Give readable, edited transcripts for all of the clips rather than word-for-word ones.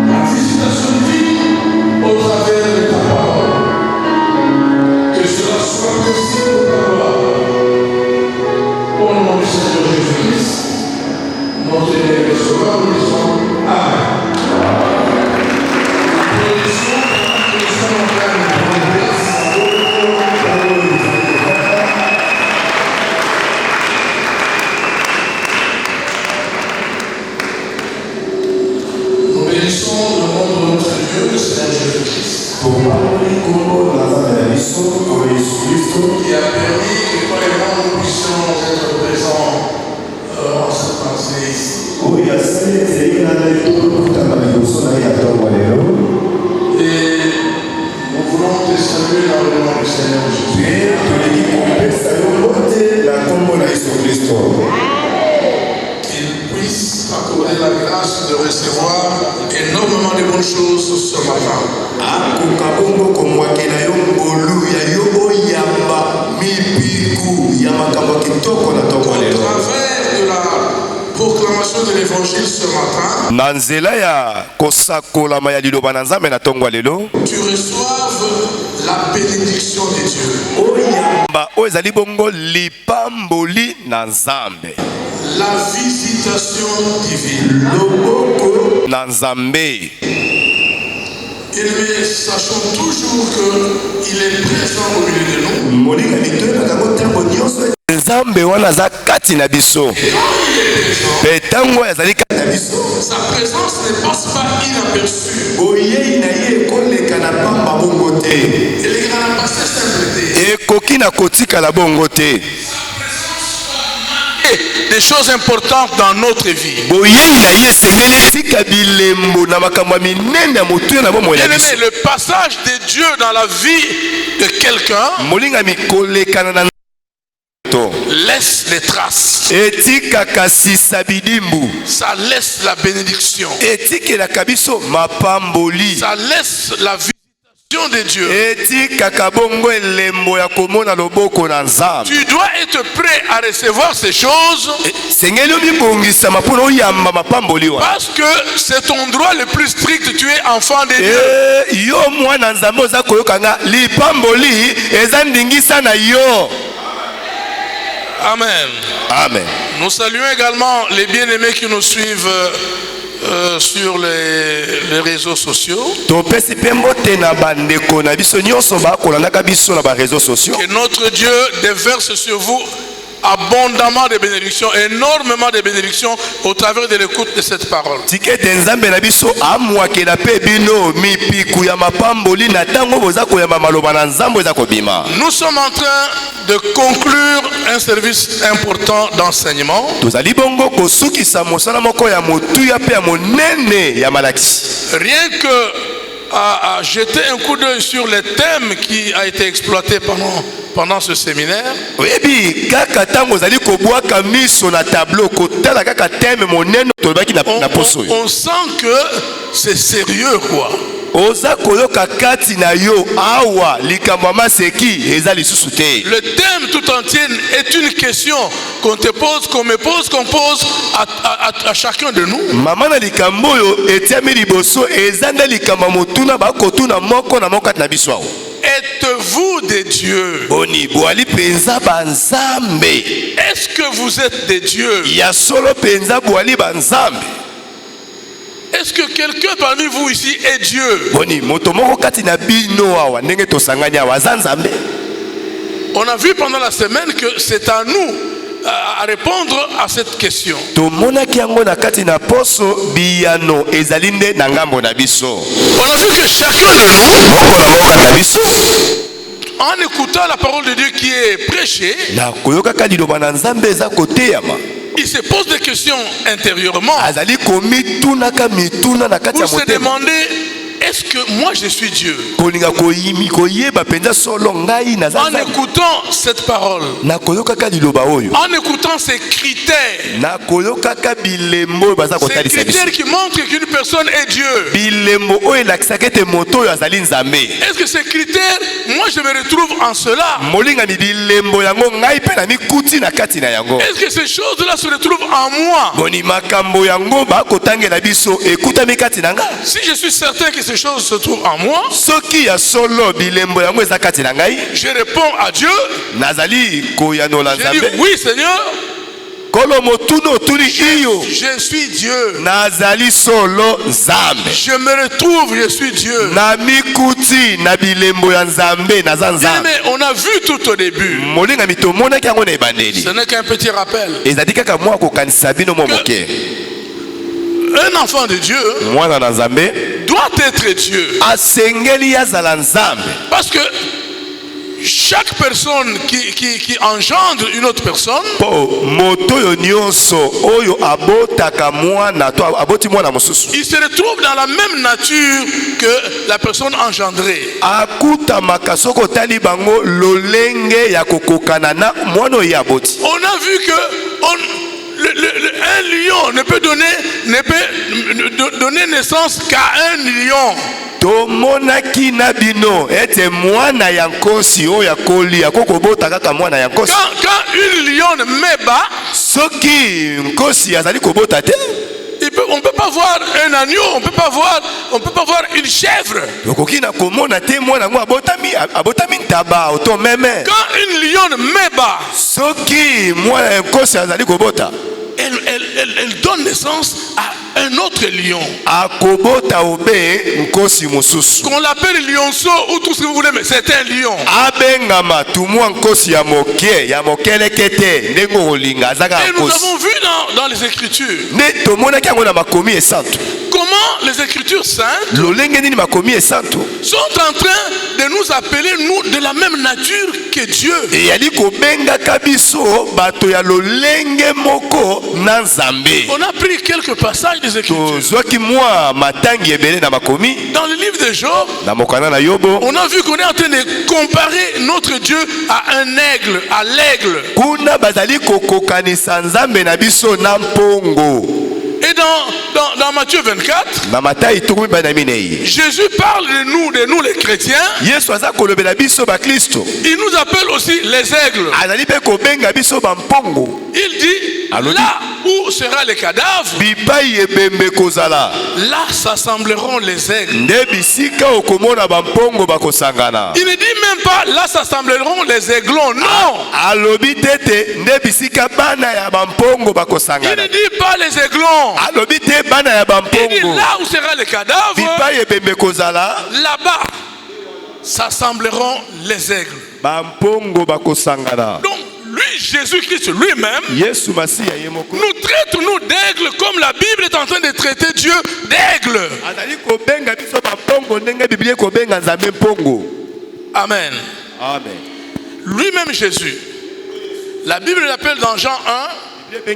la visitation divine au travers de ta parole. Que cela soit possible pour ta gloire. Au nom du Seigneur Jésus-Christ, notre Seigneur et Sauveur, nous disons Amen. Nous bénissons le nom de notre Dieu, le Seigneur Jésus-Christ, qui a permis que toi et moi nous puissions être présents en cette pensée ici. Et nous voulons te saluer dans le nom du Seigneur Jésus. Qu'il puisse accorder la grâce de recevoir énormément de bonnes choses ce matin. Au travers de la proclamation de l'évangile ce matin, tu reçoives la bénédiction de Dieu. La visitation divine. Et nous sachons toujours qu'il est présent au milieu de nous. Nzambe wana za kati na biso. Betango yazali kati na biso. Sa présence ne passe pas inaperçue. Boye na ye koleka na pamba bongo te. Elle est na passer simpleté. Ekoki na kotika la bongo te. Des choses importantes dans notre vie. Bien-aimé, le passage de Dieu dans la vie de quelqu'un laisse les traces. Ça laisse la bénédiction. Ça laisse la visitation de Dieu. Tu dois être prêt à recevoir ces choses. Parce que c'est ton droit le plus strict. Tu es enfant de Dieu. Amen. Amen. Nous saluons également les bien-aimés qui nous suivent sur les réseaux sociaux. Que notre Dieu déverse sur vous abondamment de bénédictions, énormément de bénédictions au travers de l'écoute de cette parole. Nous sommes en train de conclure un service important d'enseignement. Rien que à jeter un coup d'œil sur les thèmes qui a été exploité pendant ce séminaire. On sent que c'est sérieux, quoi. Le thème tout entier est une question qu'on te pose, qu'on me pose, qu'on pose à chacun de nous. Êtes-vous des dieux? Est-ce que vous êtes des dieux? Est-ce que quelqu'un parmi vous ici est Dieu? On a vu pendant la semaine que c'est à nous à répondre à cette question. On a vu que chacun de nous, en écoutant la parole de Dieu qui est prêchée, il se pose des questions intérieurement pour se demander, est-ce que moi je suis Dieu? kolinga koyeba penza solo ngai En naza écoutant cette parole, nakoyokaka liloba oyo en écoutant ces critères, nakoyokaka bilembo baza ces kotalisa biso critères qui montrent qu'une personne est Dieu. bilembo oyo elakisaka ete moto oyo azali nzambe. Est-ce que ces critères, moi je me retrouve en cela? molingami bilembo yango ngai mpe na mikuti na kati na yango. Est-ce que ces choses-là se retrouvent en moi? boni makambo yango bakotangela biso ekutami kati na nga. Si je suis certain que ces choses se trouvent en moi, soki ya solo bilembo yango eza kati na ngai, je réponds à Dieu. nazali koyanola Je dis nzambe. oui Seigneur, kolo motuna otuni iyo je suis Dieu. nazali solo nzambe. Je me retrouve, je suis Dieu. na mikuti na bilembo ya nzambe naza nzambe. Mais on a vu tout au début. molingami tomonaki yango na ebandeli. Ce n'est qu'un petit rappel. ezali kaka mwa kokanisa bino mwa moke. Un enfant de Dieu mwana na nzambe doit être Dieu. asengeli azala nzambe. Parce que chaque personne qui engendre une autre personne, po moto oyo nyonso oyo abotaka mwana to aboti mwana mosusu il se retrouve dans la même nature que la personne engendrée. akutamaka soki otali bango lolenge ya kokokana na mwana oyo aboti. On a vu que un lion ne peut donner naissance qu'à un lion. tomonaki na bino ete mwana ya nkosi oyo akoli akokobota kaka mwana ya nkosi. Quand une lionne met bas, soki nkosi azali kobota te, on ne peut pas voir un agneau, on ne peut pas voir une chèvre. okoki na komona te mwana ngo abotami ntaba oto meme. Quand une lionne met bas, soki mwana ya nkosi azali kobota, elle donne naissance à un autre lion. akobota obe nkosi mosusu. Qu'on l'appelle lionceau ou tout ce que vous voulez, mais c'est un lion. abengama tumwa nkosi ya mokeleke te ndenge olinga azaka Et nous nkosi. avons vu dans les Écritures nde tomonaki yango na makomi esantu. comment les Écritures saintes lolenge nini makomi esantu sont en train de nous appeler, nous, de la même nature que Dieu. eyali kobengaka biso bato ya lolenge moko na nzambe. On a pris quelques passages des Écritures. tozwaki mwa matangi ebele na makomi Dans le livre de Job, na mokanda na Yobo. on a vu qu'on est en train de comparer notre Dieu à un aigle, à l'aigle. kuna bazali kokokanisa nzambe na biso na mpongo. Et dans Matthieu 24, na Matayi tukumi bana minei, Jésus parle de nous les chrétiens. yesu aza kolobela biso bakristo. Il nous appelle aussi les aigles. azali mpe kobenga biso bampongo. Il dit, Allons-y. là où sera les cadavres, bipai ebembe kozala là s'assembleront les aigles. nde bisika okomona bampongo bakosangana. Il ne dit même pas, là s'assembleront les aiglons. Non. alobi tete nde bisika bana ya bampongo Il bakosangana. ne dit pas les aiglons. alobi te bana ya Il dit, bampongo. là où sera les cadavres, bipai ebembe kozala là-bas s'assembleront les aigles. bampongo bakosangana. Donc, lui, Jésus-Christ lui-même, yesu masiya ye moko nous traite, nous, d'aigle, comme la Bible est en train de traiter Dieu d'aigle. azali kobenga biso bampongo ndenge biblia kobenga nzambe mpongo. Amen. amen. Lui-même, Jésus, la Bible l'appelle dans Jean 1,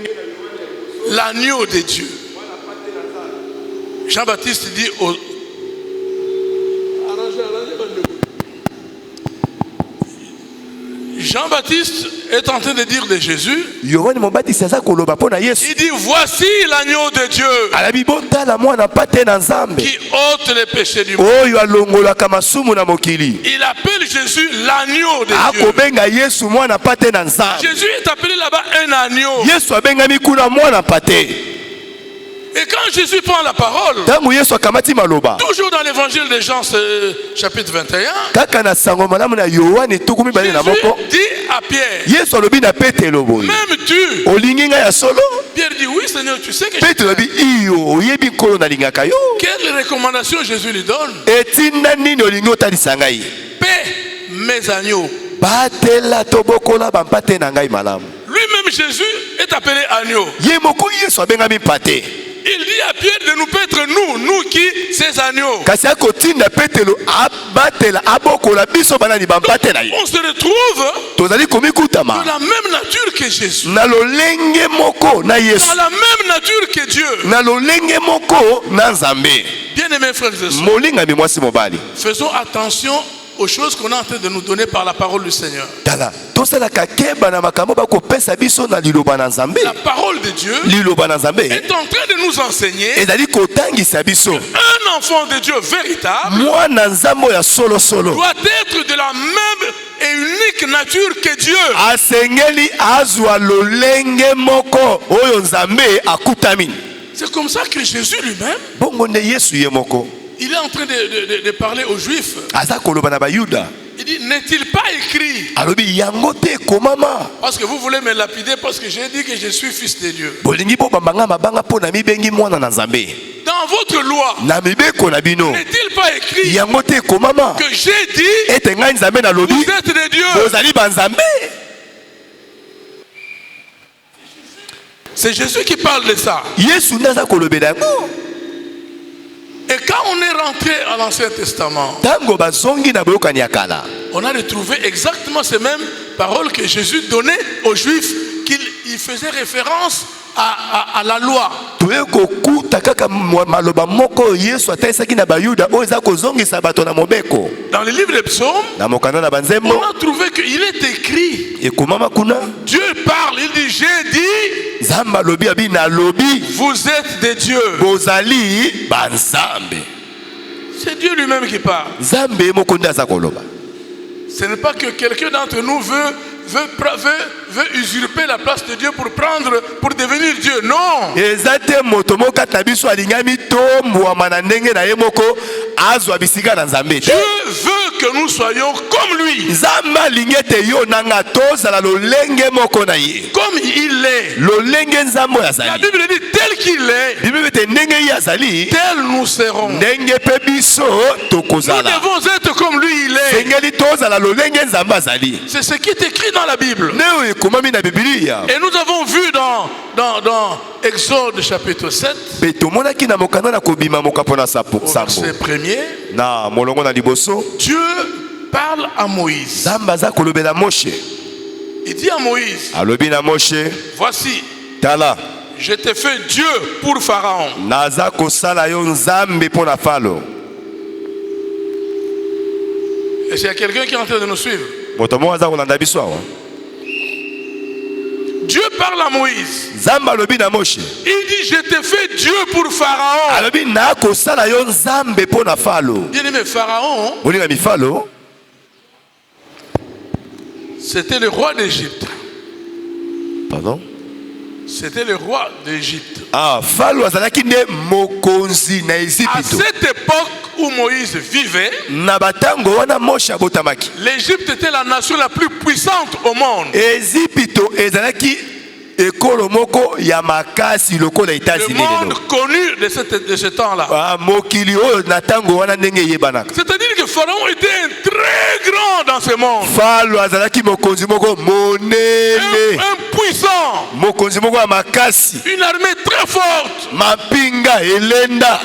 l'agneau de Dieu. Jean-Baptiste dit au... Jean-Baptiste est en train de dire de Jésus, yohani mobatisi aza koloba mpo na yesu. il dit, voici l'agneau de Dieu alabi botala mwana mpate na nzambe qui ôte les péchés du monde. oyo alongolaka masumu na mokili. Il appelle Jésus l'agneau de Dieu. akobenga yesu mwana mpate na nzambe. Jésus est appelé là-bas un agneau. yesu abengami kuna mwana mpate. Et quand Jésus prend la parole, ntango yesu akamati maloba toujours dans l'évangile de Jean, chapitre 21, kaka na sango malamu na yohane tukumi bale na Jésus moko, dit à Pierre, yesu alobi na petelo boye, m'aimes-tu? olingi ngai ya solo? Pierre dit, oui Seigneur, tu sais que je petelo alobi iyo oyebi nkolo nalingaka yo. Quelle recommandation Jésus lui donne? etinda nini olingi otalisa ngai? Paix mes agneaux. batela tobokola bampate na ngai malamu. Lui-même Jésus est appelé agneau. ye moko yesu abengami mpate. Il dit à Pierre de nous paître nous qui ces agneaux. kasi akotinda petelo abatela abokola biso banani bambatela ye. On se retrouve Tozali de komikutama la même nature que Jésus. na lolenge moko na Yesu, Dans la même nature que Dieu. na lolenge moko na Nzambe. Bien-aimés frères et sœurs, Molingami mwasi mobali, faisons attention aux choses qu'on est en train de nous donner par la parole du Seigneur. tala tosalaka keba na makambo bakopesa biso na liloba na Nzambe. La parole de Dieu Liloba na Nzambe est en train de nous enseigner ezali kotangisa biso un enfant de Dieu véritable mwana Nzambe ya solo solo doit être de la même et unique nature que Dieu. asengeli azwa lolenge moko oyo Nzambe akutami. C'est comme ça que Jésus lui-même, Bongo nde Yesu ye moko il est en train de parler aux Juifs. aza koloba na bayuda, Il dit, n'est-il pas écrit? alobi yango te komama Parce que vous voulez me lapider parce que j'ai dit que je suis fils de Dieu. bolingi bobambanga mabanga mpo na mibengi mwana na Nzambe Dans votre loi, na mibeko na bino, n'est-il pas écrit yango te komama que j'ai dit, ete ngai Nzambe nalobi vous êtes des dieux? bozali banzambe. C'est Jésus qui parle de ça. Yesu nde aza kolobela yango. Et quand on est rentré à l'Ancien Testament, Tango bazongi na boyokani ya kala, on a retrouvé exactement ces mêmes paroles que Jésus donnait aux Juifs, qu'il faisait référence à la loi. toye kokuta kaka maloba moko Yesu ataisaki na bayuda oyo eza kozongisa bato na mobeko. Dans le livre des psaumes, Na mokanda na on banzembo a trouvé qu'il est écrit. ekomama kuna Dieu parle, il dit, j'ai dit, Nzambe alobi abi na lobi vous êtes des dieux. bozali banzambe. C'est Dieu lui-même qui parle. Nzambe moko nde aza koloba. Ce n'est pas que quelqu'un d'entre nous veut usurper la place de Dieu pour devenir Dieu. Non. Eza te moto moko ata biso alingami tombwama na ndenge na ye moko azwa bisika na Nzambe te. Dieu veut que nous soyons comme lui. Nzambe alingi ete yo nanga tozala lolenge moko na ye, Comme il est. lolenge Nzambe oyo La azali. Bible dit tel qu'il est, Bible ete ndenge ye azali tel nous serons. ndenge pe biso Nous tokozala. devons être comme lui il est. Sengeli tozala lolenge Nzambe azali. C'est ce qui est écrit dans la Bible. Neo ekomami na Biblia. Et nous avons vu dans Exode chapitre 7, Pe tomonaki na mokanda na kobima mokapo na sambo. au verset 1er, Na molongo na liboso Dieu parle à Moïse. Nzambe aza kolobela Moshe. Il dit à Moïse, Alobi na Moshe, voici, tala je t'ai fait Dieu pour Pharaon. naza kosala yo Nzambe mpo na Falo. Et s'il y a quelqu'un qui est en train de nous suivre, Moto moko aza kolanda biso awa. Dieu parle à Moïse. Nzambe alobi na Moshe, Il dit, je t'ai fait Dieu pour Pharaon. alobi na kosala yo Nzambe mpo na Falo. Bien aimé, Pharaon, Olinga mifalo c'était le roi d'Égypte. pardon. C'était le roi d'Égypte. Ah, Falo azalaki nde mokonzi na À Ezipito. cette époque où Moïse vivait, Na batango wana Moshe abotamaki. l'Égypte était la nation la plus puissante au monde. Ezipito ezalaki ekolo moko ya makasi lokola Le États-Unis monde lelo. connu de ce temps-là. Ah, mokili oyo na tango wana ndenge yebanaka. C'est-à-dire que Pharaon était un très grand dans ce monde. Falo azalaki mokonzi moko monene. Un puissant. Mokonzi moko ya makasi. Une armée très forte. Mapinga elenda.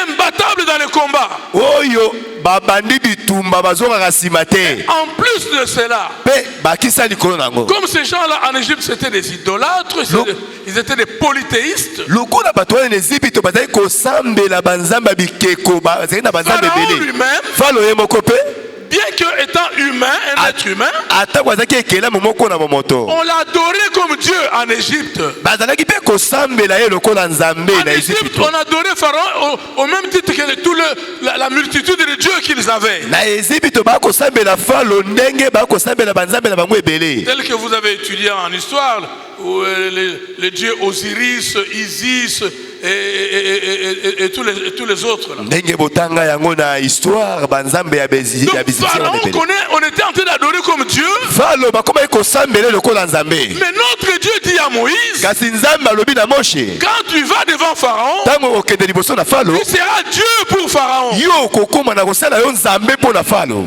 Imbattable dans le combat. Oyo babandi bitumba bazongaka nsima te. En plus de cela, Pe bakisa likolo nango. comme ces gens-là en Égypte, c'était des idolâtres, Non. ils étaient des polythéistes. Lokola bato wana na Ezipito bazali kosambela banzambe ya bikeko bazali na banzambe Pharaon ebele. lui-même, Falo ye moko pe bien que étant humain, un être humain, atako azalaki ekelamu moko na momoto. on l'adorait comme Dieu en Égypte. Bazalaki pe kosambela ye lokola nzambe En na Égypte, Ezipito. on adorait Pharaon au même titre que la multitude de dieux qu'ils avaient. Na Ezipito bakosambela Falo ndenge bakosambela banzambe na bango ebele. Tel que vous avez étudié en histoire, où les dieux Osiris, Isis et tous les autres. Là. Ndenge botanga yango na histoire banzambe ya Donc bizisia Pharaon, ebele. on était en train d'adorer comme Dieu, Falo bakomaki kosambela lokola nzambe. mais notre Dieu dit à Moïse, Kasi nzambe alobi na Moshe, quand tu vas devant Pharaon, tango okende liboso na Falo, tu seras Dieu pour Pharaon. yo okokoma na kosala yo nzambe mpo na Falo.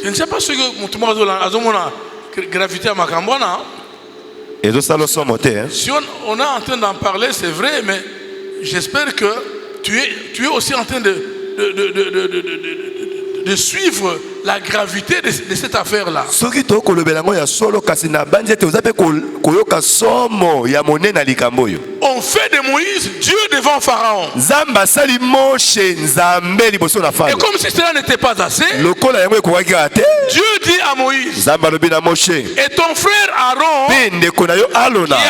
Je ne sais pas ce que tout le monde a gravité à Makambona. Et ça, le son monté, hein. Si on est en train d'en parler, c'est vrai, mais j'espère que tu es aussi en train de suivre la gravité de cette affaire-là. On fait de Moïse Dieu devant Pharaon. Et comme si cela n'était pas assez, Dieu dit à Moïse, et ton frère Aaron, qui est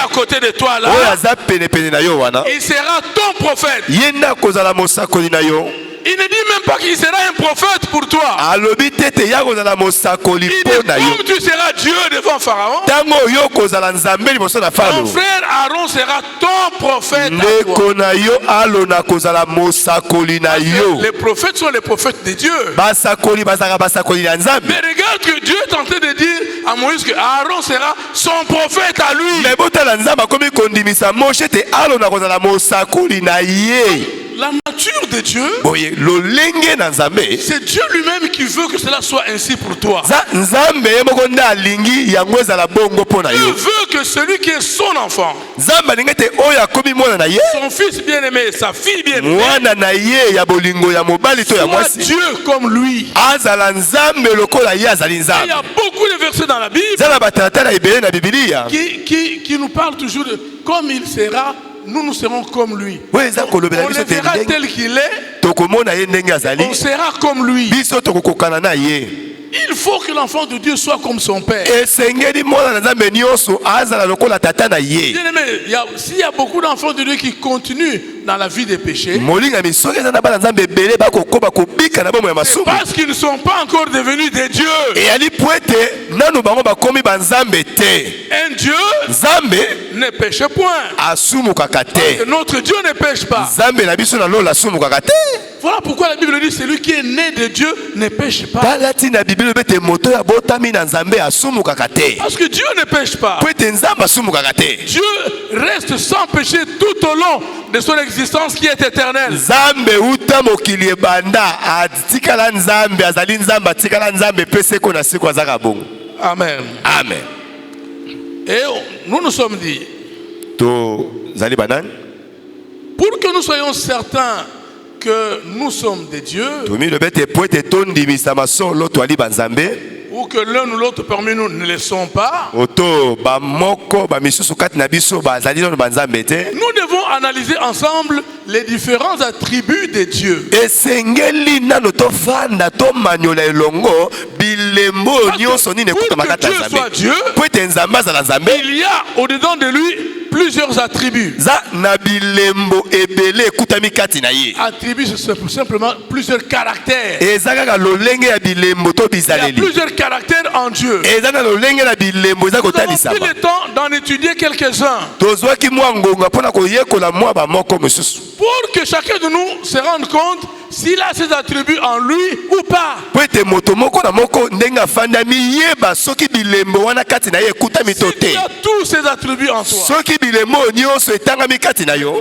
à côté de toi là, il sera ton prophète. Il ne dit même pas qu'il sera un prophète pour toi. Il dit comme tu seras Dieu devant Pharaon, ton frère Aaron sera ton prophète à toi. Les prophètes sont les prophètes de Dieu. Mais regarde que Dieu est en train de dire à Moïse que Aaron sera son prophète à lui. La nature de Dieu, c'est Dieu lui-même qui veut que cela soit ainsi pour toi. Dieu veut que celui qui est son enfant, son fils bien-aimé, sa fille bien-aimée, soit Dieu comme lui. Il y a beaucoup de versets dans la Bible qui nous parlent toujours de comme il sera. Nous serons comme lui. On le verra tel qu'il est. On sera comme lui. Il faut que l'enfant de Dieu soit comme son père. Bien-aimé, s'il y a beaucoup d'enfants de Dieu qui continuent dans la vie des péchés, c'est parce qu'ils ne sont pas encore devenus des dieux. Un Dieu ne pêche point. Notre Dieu ne pêche pas. Voilà pourquoi la Bible dit celui qui est né de Dieu ne pêche pas. Parce que Dieu ne pêche pas. Dieu reste sans péché tout au long de son existence qui est éternelle. Amen. Amen. Et nous sommes dit, pour que nous soyons certains que nous sommes des dieux, ou que l'un ou l'autre parmi nous ne le sont pas, nous devons analyser ensemble les différents attributs de Dieu. Parce que Dieu soit Dieu, il y a au-dedans de lui plusieurs attributs. Attributs, c'est simplement plusieurs caractères. Il y a plusieurs caractères en Dieu. Nous avons pris le temps d'en étudier quelques-uns pour que chacun de nous se rende compte s'il a ses attributs en lui ou pas. S'il y a tous ces attributs en toi,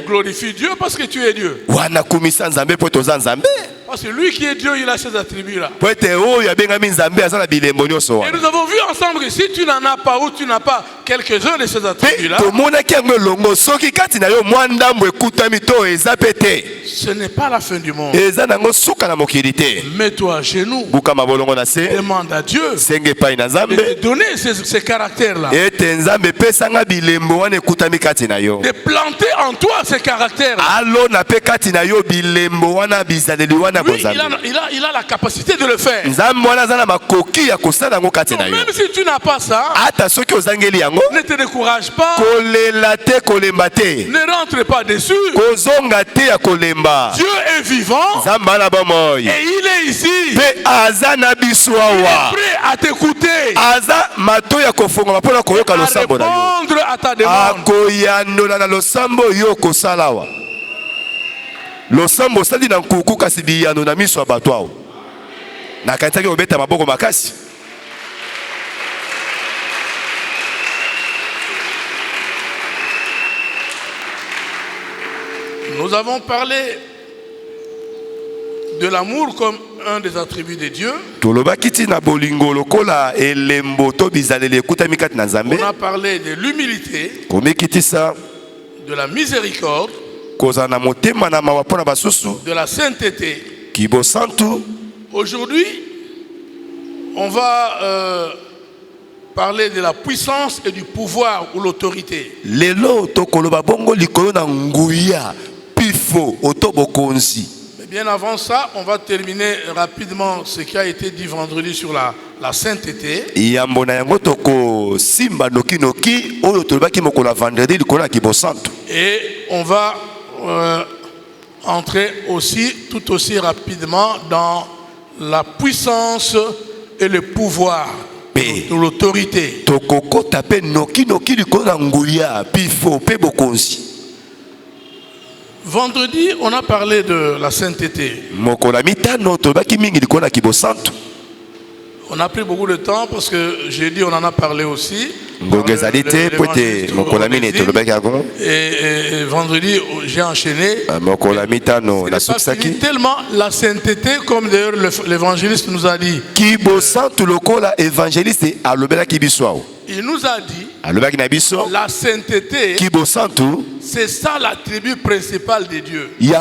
glorifie Dieu parce que tu es Dieu. Parce que lui qui est Dieu, il a ces attributs-là. Et nous avons vu ensemble que si tu n'en as pas ou tu n'as pas quelques-uns de ces attributs-là, ce n'est pas la fin du monde. Mets-toi à genoux. Demande à Dieu de te donner ces caractères-là. De planter en toi ces caractères-là. Oui, il a la capacité de le faire. Donc, même si tu n'as pas ça, ne te décourage pas. Ne rentre pas dessus. Dieu est vivant et il est ici. Il est prêt à t'écouter, à répondre à ta demande. Losambo sali na nkuku kasi biyano na miso bato awo na kantaki obeta maboko makasi. Nous avons parlé de l'amour comme un des attributs de Dieu. On a parlé de l'humilité, de la miséricorde, de la sainteté. Aujourd'hui, on va parler de la puissance et du pouvoir ou l'autorité. Mais bien avant ça, on va terminer rapidement ce qui a été dit vendredi sur la sainteté. Et on va entrer aussi, tout aussi rapidement, dans la puissance et le pouvoir de l'autorité. Vendredi, on a parlé de la sainteté. On a pris beaucoup de temps parce que j'ai dit on en a parlé aussi. Et vendredi, j'ai enchaîné. Tellement la sainteté, comme d'ailleurs l'évangéliste nous a dit. Il nous a dit, la sainteté, c'est ça l'attribut principal de Dieu. Et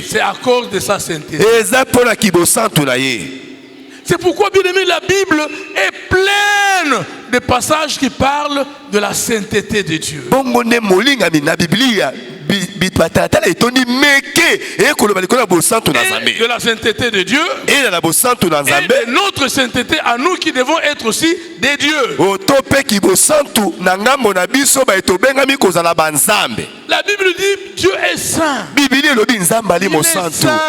c'est à cause de sa sainteté. C'est pourquoi, bien aimé, la Bible est pleine de passages qui parlent de la sainteté de Dieu. Et de la sainteté de Dieu et de notre sainteté à nous qui devons être aussi des dieux. La Bible dit Dieu est saint. Il est saint.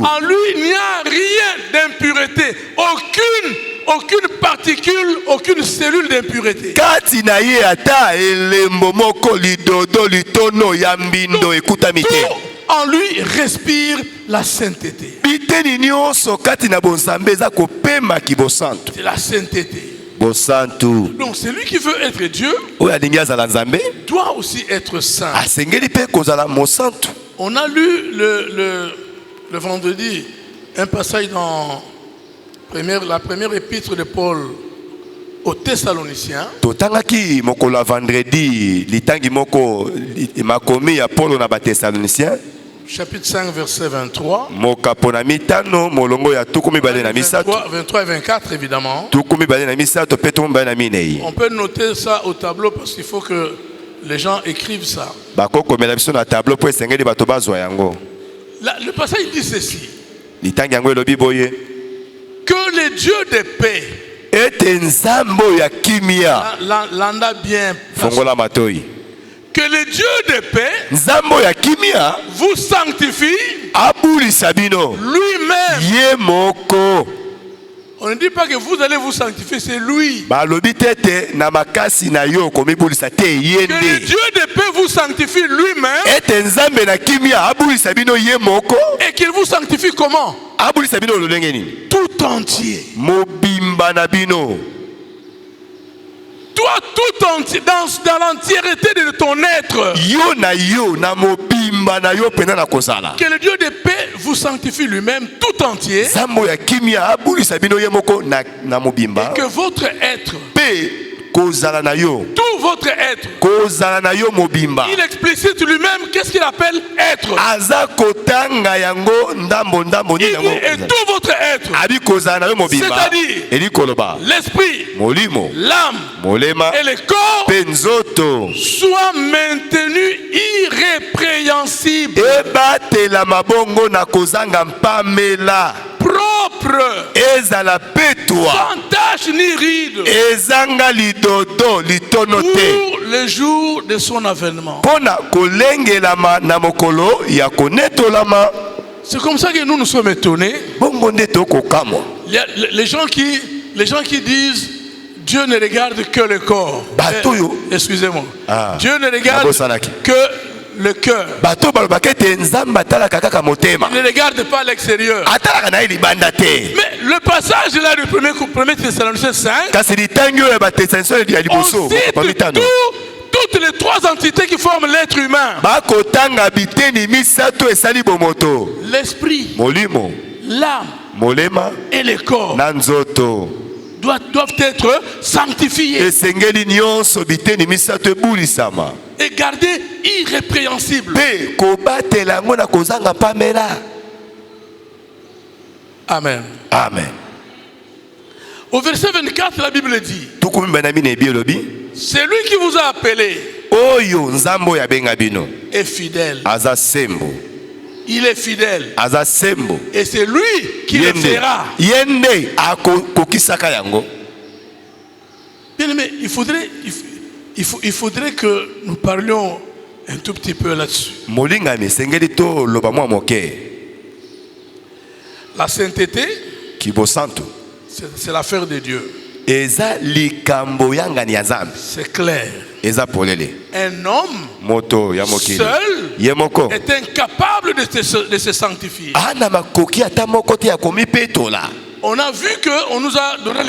En lui il n'y a rien d'impureté, aucune particule, aucune cellule d'impureté. En lui respire la sainteté. C'est la sainteté. Donc celui qui veut être Dieu doit aussi être saint. On a lu le vendredi un passage dans la première épître de Paul aux Thessaloniciens. Chapitre 5, verset 23. 23 et 24, évidemment. On peut noter ça au tableau parce qu'il faut que les gens écrivent ça. Le passage dit ceci. Que le Dieu de paix. L'anda bien. Que le Dieu de paix vous sanctifie lui-même. On ne dit pas que vous allez vous sanctifier, c'est lui. Que le Dieu de paix vous sanctifie lui-même. Et qu'il vous sanctifie comment? Tout entier. Toi tout entier, dans l'entièreté de ton être. Que le Dieu de paix vous sanctifie lui-même tout entier. Et que votre être, tout votre être, il explicite lui-même qu'est-ce qu'il appelle être. Il dit, et tout votre être, c'est-à-dire l'esprit, l'âme et le corps soient maintenus irrépréhensibles, propre, sans tache ni ride, pour le jour de son avènement. C'est comme ça que nous sommes étonnés. Les gens qui disent Dieu ne regarde que le corps. Excusez-moi. Dieu ne regarde que le cœur. Il ne regarde pas l'extérieur. Mais le passage là du 1 Thessaloniciens 5, on cite toutes les trois entités qui forment l'être humain. bakotanga biteni misato esali bomoto. L'esprit, Molimo, l'âme molema et le corps na nzoto doivent être sanctifiés esengeli nyonso biteni misato ebulisama et gardés irrépréhensibles. mpe kobatela yango na kozanga pamela. Amen. Amen. Au verset 24, la Bible dit, Tukumi banami na ebi elobi c'est lui qui vous a appelé oyo nzambe oyo abenga bino est fidèle. aza sembo, Il est fidèle. aza sembo. Et c'est lui qui le fera. Yende akokisaka yango. Bien aimé, il faudrait que nous parlions un tout petit peu là-dessus. Molingami sengeli to loba mwa moke. La sainteté, Kibosanto c'est l'affaire de Dieu. eza likambo yanga ni nzambe. C'est clair. Eza polele. Un homme Moto ya mokili seul yemoko est incapable de se sanctifier. ana makoki ata moko te ya komipetola. On a vu qu'on nous a donné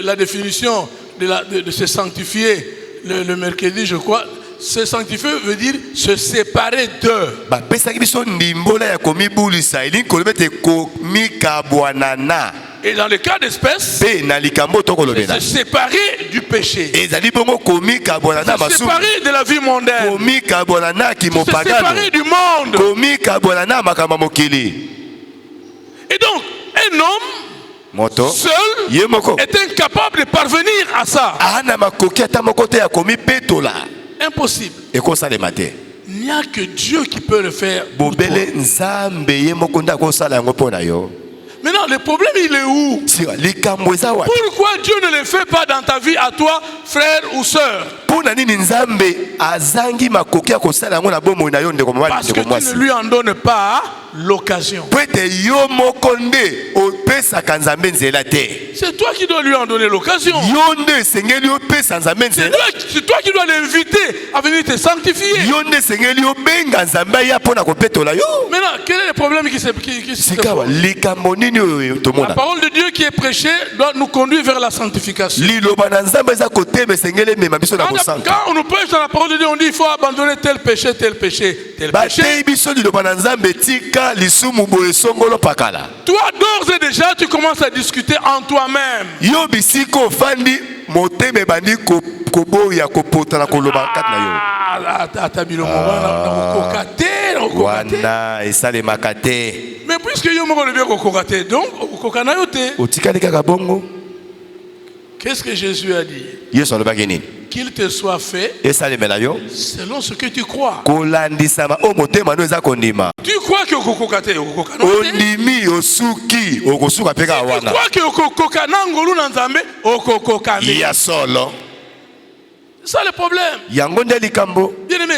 la définition de se sanctifier le mercredi, je crois. Se sanctifier veut dire se séparer d'eux. Bapesaki biso ndimbola ya komibulisa ili kolobete komikabwanana. Et dans le cas d'espèce, Pe na likambo to kolobela. se séparer du péché. Ezali bongo komikabwanana Se masumu. séparer de la vie mondaine. Komikabwanana ki Se mopagano. séparer du monde. Komikabwanana makambo mokili. Et donc, un homme Moto seul yemoko est incapable de parvenir à ça. ana makoki ata moko te ya komipetola. Impossible. Ekosalema te. Il n'y a que Dieu qui peut le faire. pour toi. Bobele nzambe yemoko nda kosala yango pona yo. Maintenant, le problème, il est où? Sira likambo eza wapi? Pourquoi Dieu ne le fait pas dans ta vie à toi, frère ou sœur? Pona nini nzambe azangi makoki ya kosala yango na bomoi na yo ndeko mobali Parce que ndeko tu mwasi. ne lui en donnes pas l'occasion. Po ete yo moko nde opesaka nzambe nzela te. C'est toi qui dois lui en donner l'occasion. Yo nde esengeli opesa nzambe nzela. C'est toi qui dois l'inviter à venir te sanctifier. Yo nde esengeli obenga nzambe aya mpona kopetola yo. Maintenant, quel est le problème qui se Sikawa pose? likambo nini oyo La tomona? parole de Dieu qui est prêchée doit nous conduire vers la sanctification. Liloba na nzambe eza kotema esengeli emema biso na kosanga. Quand on nous prêche dans la parole de Dieu, on dit il faut abandonner tel péché, tel péché, tel péché. Batei biso liloba na nzambe tika lisumu boye songolo pakala. Toi, d'ores et déjà, tu commences à discuter en toi-même. Yo bisiko ofandi motema ebandi koboya kopota na koloba kati na yo. Wana esalemaka te. Mais puisque yo moko le bien kokokate, donc okokana yo te. Otikali kaka bongo. Qu'est-ce que Jésus a dit? Yesu alobaki nini? Qu'il te soit fait Esalemela yo selon ce que tu crois. kolandisama o motema no eza kondima. Tu crois que okokokate, okokana yo te. Ondimi osuki okosuka pe ka Tu wana. crois que okokokana ngolu na Nzambe, okokokane. Ya solo. C'est ça le problème. Yango nde likambo. Bien aimé,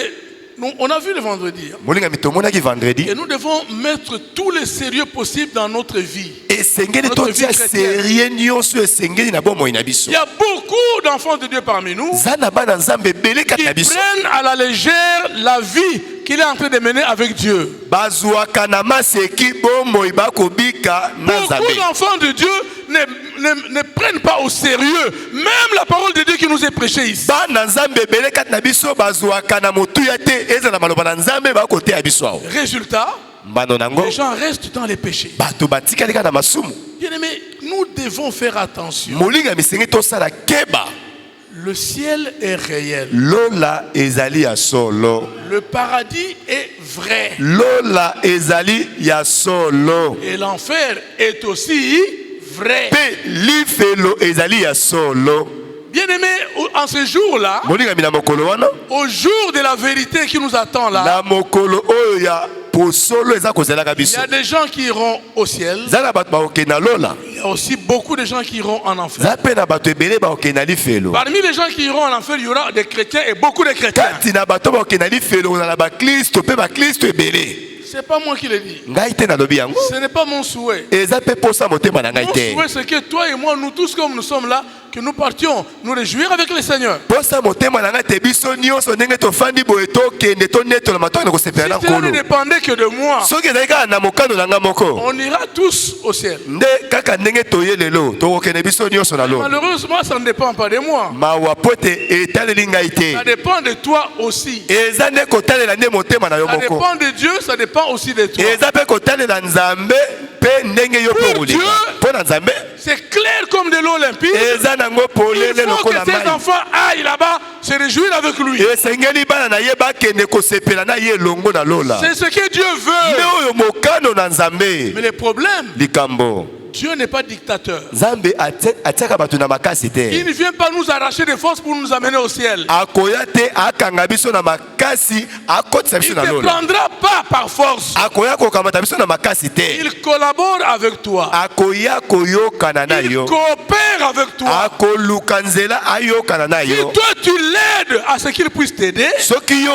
on a vu le vendredi. Molinga mitomona ki vendredi. Et nous devons mettre tous les sérieux possibles dans notre vie. Esengeli totia sérieux nyonso esengeli na bomoi na biso. Il y a beaucoup d'enfants de Dieu parmi nous Zana bana nzambe belé kati qui na biso. prennent à la légère la vie qu'il est en train de mener avec Dieu. Bazwaka na maseki bomoi bakobika na Beaucoup nzambe. d'enfants de Dieu ne prennent pas au sérieux même la parole de Dieu qui nous est prêchée ici. Bana nzambe belé kati na biso bazwaka na motuya te eza na maloba na nzambe bakote ya biso. Résultat, Mbano nango les gens restent dans les péchés. bato batikali kaka na masumu. Bien aimé, nous devons faire attention. Molinga misengi tosala keba. Le ciel est réel. Lola ezali ya solo. Le paradis est vrai. Lola ezali ya solo. Et l'enfer est aussi vrai. Pe lifelo ezali ya solo. Bien aimé, en ce jour-là, Molinga mina mokolo wana. au jour de la vérité qui nous attend là, Na mokolo oyo ya posolo eza kozelaka il y biso. a des gens qui iront au ciel. Zala bato baoke na lola. Il y a aussi beaucoup de gens qui iront en enfer. Za pe na bato ebele baoke na lifelo. Parmi les gens qui iront en enfer, il y aura des chrétiens et beaucoup de chrétiens. Kati na bato baoke na lifelo na ba Kristo pe ba Kristo ebele. C'est pas moi qui le dis. Ngai te na lobi yango. Ce n'est pas mon souhait. Eza pe posa motema na ngai Mon te. souhait, c'est que toi et moi, nous tous comme nous sommes là, que nous partions nous réjouir avec le Seigneur. posa motema na nga te biso nyonso ndenge tofandi boye tokende tonetola matoko na kosepela na Si cela ne nkolo dépendait que de moi, soki ezali kaka na mokano na nga moko on ira tous au ciel. nde kaka ndenge toye lelo tokokende biso nyonso na lola Malheureusement, ça ne dépend pas de moi. mawa po ete etaleli ngai te Ça dépend de toi aussi. eza nde kotalela nde motema na yo Ça moko dépend de Dieu, ça dépend aussi de toi. eza mpe kotalela nzambe mpe ndenge yo mpe Pour okolinga Dieu, mpo na nzambe c'est clair comme de l'eau limpide. eza nango Il polele faut lokola que ses mai enfants aillent là-bas se réjouir avec lui. esengeli bana na ye bakende kosepela na ye elongo na lola C'est ce que Dieu nde veut. oyo mokano na nzambe Mais le problème, likambo Dieu n'est pas dictateur. nzambe atiaka bato na makasi Il te ne vient pas nous arracher de force pour nous amener au ciel. akoya te akanga biso na makasi akotisa Il biso ne na te lola prendra pas par force. akoya kokamata biso na makasi te Il collabore avec toi. akoya koyokana na Il yo coopère avec toi. akoluka nzela ayokana na Si yo toi tu l'aides à ce qu'il puisse t'aider, soki yo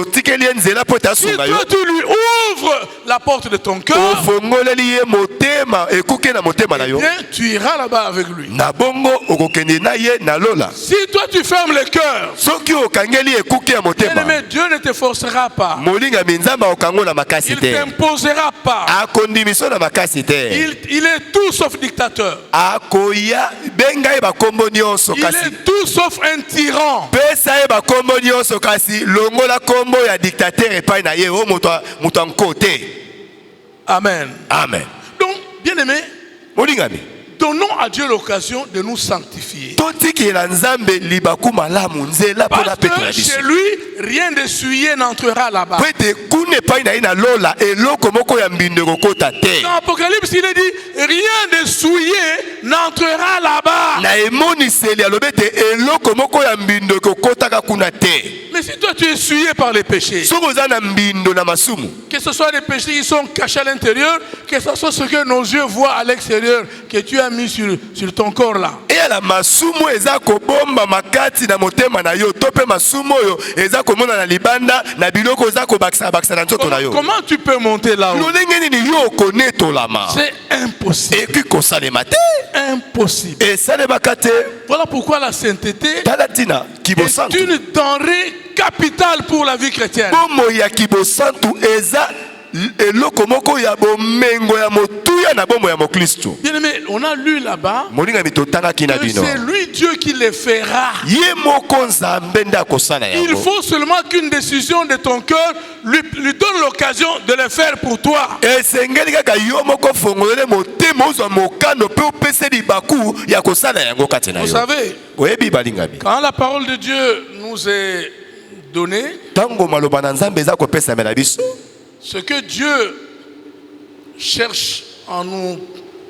otikeli ye nzela mpo ete si asunga yo toi tu lui ouvres la porte de ton cœur, ofongoleli ye motema ekuke na motema na eh yo bien, tu iras là-bas avec lui. na bongo okokende na ye na lola Si toi tu fermes le cœur, soki okangeli ekuke ya motema bien-aimé, Dieu ne te forcera pas. molingami nzambe akokangola makasi Il te t'imposera pas. akondimiso na makasi te Il est tout sauf dictateur. akoya benga ye bakombo nyonso Il kasi est tout sauf un tyran. pesa ye bakombo nyonso kasi longola kombo ya dictateur epai na ye o moto ya nko te Amen. amen Donc, bien-aimé, molingami donnons à Dieu l'occasion de nous sanctifier. totikela nzambe libaku malamu nzela mpo na Parce petola que biso chez lui, rien de souillé n'entrera là-bas. po ete kuna epai na ye na lola eloko moko ya mbindo ekokota te Dans Apocalypse, il est dit, rien de souillé n'entrera là-bas. na emoniseli alobi ete eloko moko ya mbindo ekokotaka kuna te Mais si toi tu es souillé par les péchés, soki oza na mbindo na masumu que ce soit des péchés qui sont cachés à l'intérieur, que ce soit ce que nos yeux voient à l'extérieur, que tu as mis sur ton corps là. eyala masumu eza kobomba makati na motema na yo to mpe masumu oyo eza komona na libanda na biloko oza kobakisa na nzoto na yo Comment tu peux monter là-haut? lolenge nini yo okonetolama C'est impossible. ekoki kosalema te Impossible. esalemaka te Voilà pourquoi la sainteté tala ntina est kibosantu une denrée capitale pour la vie chrétienne. bomoi ya kibosantu eza eloko moko ya bomengo ya motuya na bomoi ya moklisto Bien-aimé, on a lu là-bas molingami totangaki na que bino c'est lui Dieu qui le fera. ye moko nzambe nde akosala Il yango faut seulement qu'une décision de ton cœur lui donne l'occasion de le faire pour toi. esengeli kaka yo moko fongolele motema ozwa mokano mpe opese libaku ya kosala yango kati na Vous yo savez, oyebi balingami quand la parole de Dieu nous est donnée, ntango maloba na nzambe eza kopesamela biso ce que Dieu cherche en nous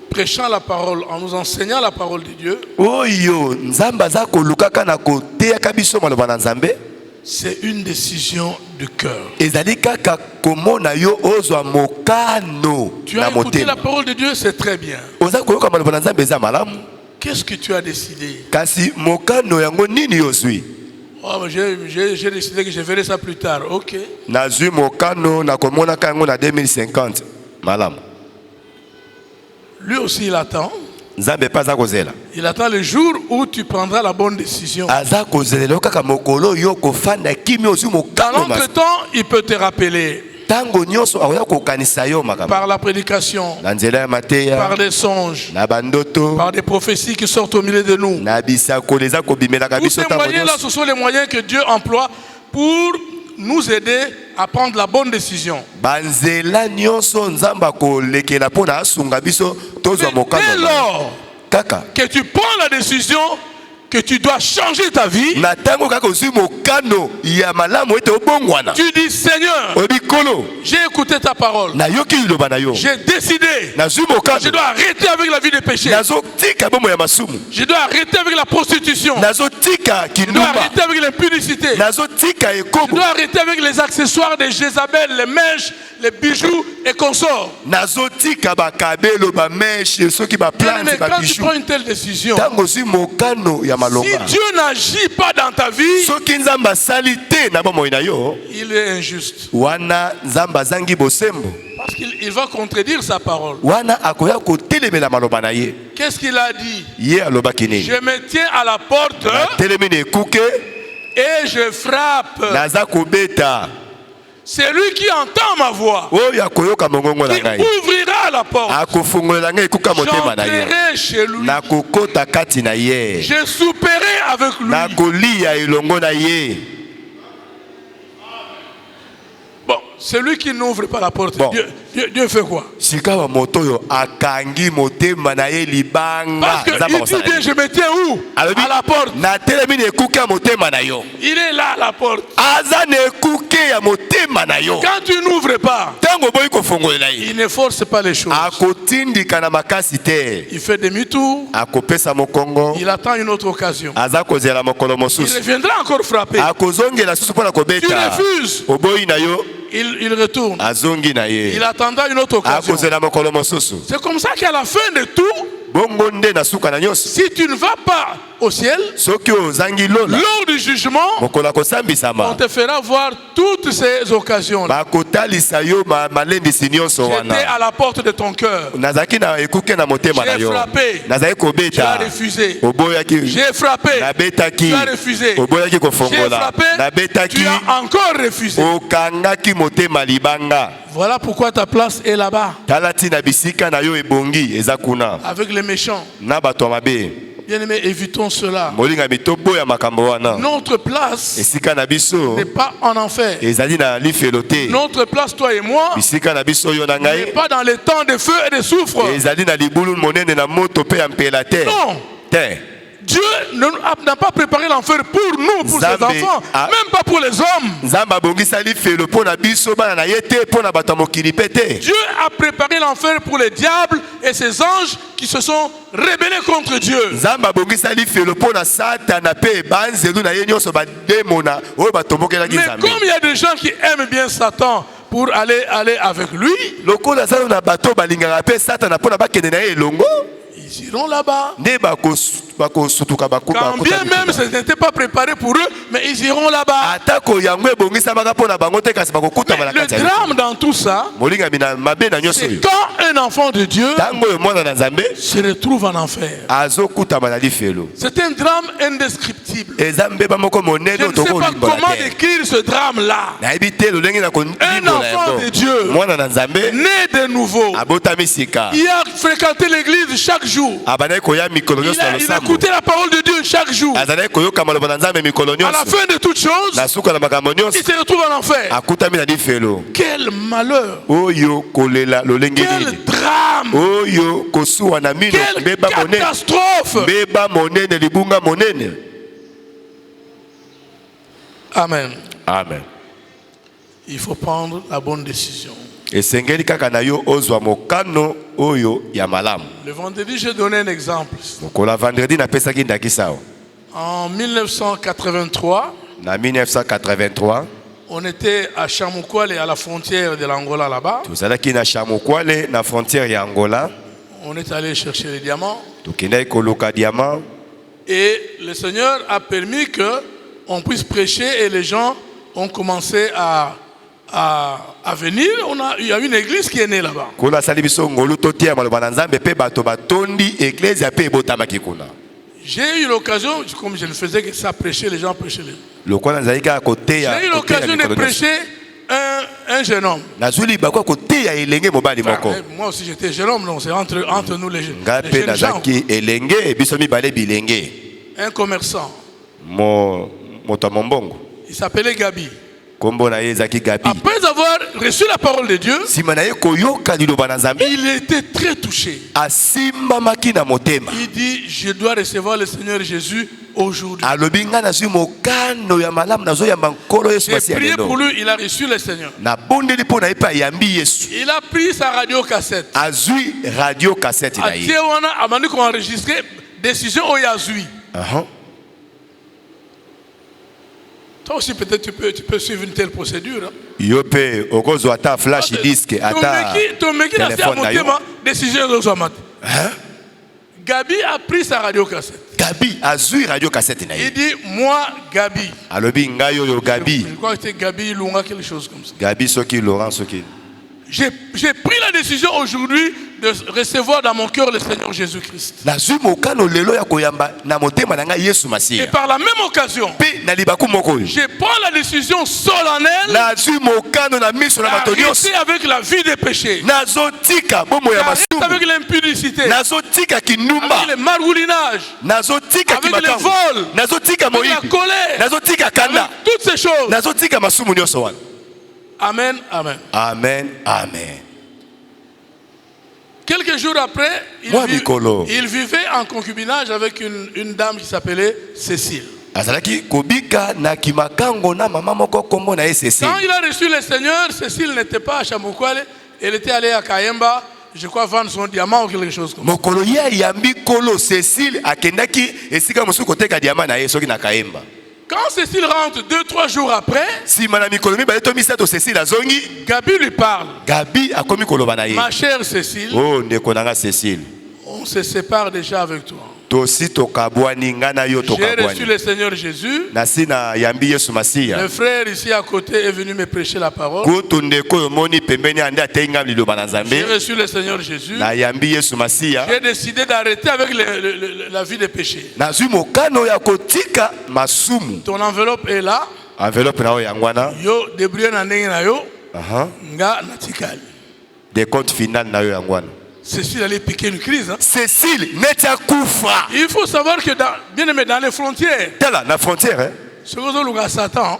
prêchant la parole, en nous enseignant la parole de Dieu, oyo nzambe aza kolukaka na koteyaka biso maloba na nzambe c'est une décision du cœur. ezali kaka komona yo ozwa mokano Tu na as écouté motema la parole de Dieu, c'est très bien. oza koyoka maloba na nzambe eza malamu Qu'est-ce que tu as décidé? kasi mokano yango nini ozwi Oh, mais j'ai décidé que je ferai ça plus tard. Ok. nazwi mokano na komonaka yango na 2050 malamu Lui aussi, il attend. nzambe mpe aza kozela Il attend le jour où tu prendras la bonne décision. aza kozelela kaka mokolo yo kofanda kimi ozwi Dans mokano l'entretemps, il peut te rappeler ntango nyonso akoya kokanisa yo makambo par la prédication, na nzela ya mateya par des songes, na bandoto par des prophéties qui sortent au milieu de nous. na bisakoli eza kobimelaka Tous biso ces ntango moyens-là, nyonso ce sont les moyens que Dieu emploie pour nous aider à prendre la bonne décision. banzela nyonso nzambe akolekela mpo na asunga biso tozwa Dès mokano lors kaka que tu prends la décision que tu dois changer ta vie, na ntango kaka ozwi mokano ya malamu ete obongwana tu dis Seigneur, oyebi kolo j'ai écouté ta parole, nayoki liloba na yo j'ai décidé, nazwi je mokano dois arrêter avec la vie de péché, nazotika bomo ya masumu je dois arrêter avec la prostitution, nazotika je dois kindumba arrêter avec l'impudicité, nazotika je ekobo dois arrêter avec les accessoires de Jézabel, les mèches, les bijoux et consorts. nazotika bakabelo bameshe soki baplante Mais quand tu babiju prends une telle décision, ntango ozwi mokano ya si maloba Dieu n'agit pas dans ta vie, soki nzambe asali te na bomoi na yo il est injuste. wana nzambe azangi bosembo Parce qu'il va contredire sa parole. wana akoya kotelemela maloba na ye. Qu'est-ce qu'il a dit? Ye alobaki nini? Je me tiens à la porte natelemi na ekuke et je frappe. naza kobeta. C'est lui qui entend ma voix, oyo akoyoka mongongo na qui ngai ouvrira la porte. akofungolela ngai ekuka motema na ye. J'entrerai chez lui. nakokota kati na ye. Je souperai avec lui. nakolia elongo na ye. Bon, celui qui n'ouvre pas la porte, Bon. Dieu fait quoi? sikawa moto oyo akangi motema na ye libanga. Parce que Nzambe il dit akosala bien, nini? je me tiens où? Alobi, À la porte. natelemi na ekuke ya motema na yo. Il est là à la porte. aza na ekuke ya motema na yo. Quand tu n'ouvres pas, ntango oboyi kofongolela ye il ne force pas les choses. akotindika na makasi te. Il fait demi-tour. akopesa mokongo. Il attend une autre occasion. aza kozela mokolo Il mosusu. reviendra encore frapper. akozongela susu mpo na Tu kobeta. refuses. oboyi na yo Il retourne. azongi na ye. Il attendra une autre occasion. akozela mokolo mosusu. C'est comme ça qu'à la fin de tout, bongo nde na suka na nyonso si tu ne vas pas au ciel, soki ozangi lola lors du jugement, mokolo on akosambisama. te fera voir toutes ces occasions. bakotalisa yo malendisi nyonso J'étais wana. à la porte de ton cœur. nazalaki na ekuke na motema na J'ai yo. frappé. nazalaki Tu as kobeta. refusé. oboyaki. J'ai frappé. nabetaki. Tu as refusé. oboyaki J'ai kofongola. frappé. nabetaki. Tu as encore refusé. okangaki motema libanga. Voilà pourquoi ta place est là-bas, tala ntina bisika na yo ebongi eza kuna. avec les méchants. na bato ya mabe. Bien-aimés, évitons cela. molingami toboya makambo wana. Notre place esika na biso n'est pas en enfer. ezali na lifelo te. Notre place, toi et moi, bisika na biso yo na n'est ngai pas dans les temps de feu et de soufre. ezali na libulu monene na moto mpe ya mpela te. Non. te. Dieu n'a pas préparé l'enfer pour nous, pour ses Nzambe enfants, a- même pas pour les hommes. nzambe abongisa lifelo mpo na biso bana na ye te mpo na bato ya mokili mpe te. Dieu a préparé l'enfer pour les diables et ses anges qui se sont rebellés contre Dieu. nzambe abongisa lifelo mpo na satana mpe banzelu na ye nyonso bademona oyo batombokelaki Mais nzambe. comme il y a des gens qui aiment bien Satan pour aller avec lui, lokola zalo na bato balingaka mpe satana mpo na bakende na ye elongo ils iront là-bas. nde bakosutuka Quand bien même ce n'était pas préparé pour eux, mais ils iront là-bas. atako yango ebongisamaka mpo na bango te kasi bakokutama na Le kati ya drame dans tout ça, molingami na mabe na nyonso c'est oyo. quand un enfant de Dieu ntango oyo mwana na nzambe se retrouve en enfer. azokutama na lifelo C'est un drame indescriptible. eza mbeba moko monene Je oyo ne sais pas tokolimbola comment te. décrire ce drame-là. nayebi te lolenge na Un kolimbola enfant de yango. Dieu, mwana na nzambe né de nouveau, abotami sika il a fréquenté l'église chaque jour. abandaki koya mikolo nyonso ya Il a losambo écouté la parole de Dieu chaque jour. azalaki koyoka maloba na nzambe mikolo À la nyonso fin de toutes choses, na suka na makambo nyonso il se retrouve en enfer. akutami na lifelo Quel malheur! oyo kolela lolenge Quel nini drame! oyo kosuwa na mino Quelle mbeba monene catastrophe! mbeba monene libunga monene. Amen. amen. Il faut prendre la bonne décision. esengeli kaka na yo ozwa mokano oyo ya malamu. Le vendredi, j'ai donné un exemple. mokola vendredi napesaki ndakisa awa. En 1983, na 1983 on était à Chamukwale, à la frontière de l'Angola là-bas. tozalaki na chamukwale na frontière ya angola. On est allé chercher les diamants. tokendaki koluka diamant. Et le Seigneur a permis qu'on puisse prêcher et les gens ont commencé à venir. Il y a une église qui est née là-bas. kola asali biso ngolu totia maloba na nzambe mpe bato batondi eglise mpe ebotamaki kuna. J'ai eu l'occasion, comme je ne faisais que ça, prêcher, les gens prêchaient. lokola nazalaki kaka koteya J'ai eu l'occasion de prêcher un jeune homme. nazwi libakwa koteya elenge mobali moko. Moi aussi j'étais jeune homme, donc c'est entre nous les nga les mpe jeunes gens. nazalaki elenge biso mibale bilenge. Un commerçant, moto ya mombongo il s'appelait Gabi. kombo na ye ezalaki gabi. Après avoir reçu la parole de Dieu, nsima na ye koyoka liloba na nzambe il était très touché. asimbamaki na motema. Il dit, je dois recevoir le Seigneur Jésus aujourd'hui. alobi nga nazwi mokano ya malamu nazoyamba nkolo yesu J'ai masi ya prié pour lelo. lui, il a reçu le Seigneur. nabondeli mpo na ye mpe ayambi yesu. Il a pris sa radio cassette. azwi radio cassette na ye. Atie wana amani ko enregistré décision au Yazui. Aha. Toi aussi peut-être tu peux suivre une telle procédure. Hein? yo mpe okozwa ata flash disk ata Tomeki na telefone na yo. motema décision de Zomat. Gabi a pris sa radio cassette. gabi azwi radio cassette na Il ye. dit, moi Gabi. alobi ngai oyo gabi. Je crois que c'était Gabi Lunga, quelque chose comme ça. gabi soki laurent soki J'ai pris la décision aujourd'hui de recevoir dans mon cœur le Seigneur Jésus-Christ. Et par la même occasion, je prends la décision solennelle d'arrêter avec la vie des péchés, d'arrêter avec l'impudicité, avec le margoulinage, avec le vol, avec la colère, avec toutes ces choses. Amen, amen. Amen, amen. Quelques jours après, il vivait en concubinage avec une dame qui s'appelait Cécile. Quand il a reçu le Seigneur, Cécile n'était pas à Chamoukwale, elle était allée à Kayemba, je crois, vendre son diamant ou quelque chose comme ça. Quand Cécile rentre 2-3 jours après, Gabi lui parle. Ma chère Cécile, on se sépare déjà avec toi. J'ai reçu le Seigneur Jésus. Le frère ici à côté est venu me prêcher la parole. J'ai reçu le Seigneur Jésus. J'ai décidé d'arrêter avec la vie des péchés. Ton enveloppe est là. Yo débrouillé na ndenge na yo. Nga natikali. Des comptes finaux na yo yangwana. Cécile allait piquer une crise. Hein? Cécile netia kufa. Il faut savoir que bien aimé dans les frontières. Tala na frontière hein. Ce que nous Satan.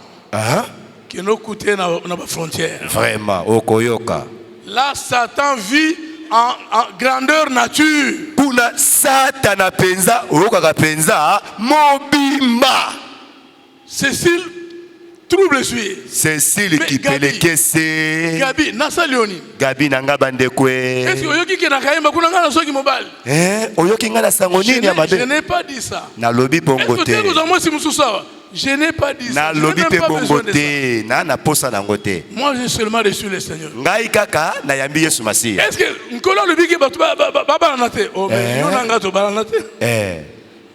Qui nous coûte dans la frontière. Vraiment okoyoka. Là Satan vit en grandeur nature. Puna Satana penza oyoka penza mobimba. Cécile trouble suis. Cécile qui peleke c'est Gabi nasa Léonie. Gabi nanga bandekwe. Est-ce que oyoki ke na kayemba kuna ngana soki mobile? Oyoki ngana sangoni ya mabe. Je n'ai pas dit ça. Na lobi bongote. Est-ce que vous avez si mususa? Je n'ai pas dit ça. Na lobi pe bongote. Na posa nangote. Moi j'ai seulement reçu le Seigneur. Ngai kaka na yambi Yesu Masihi. Est-ce que nkolo lobi ke batu ba nate? Oh mais yo nanga to ba nate.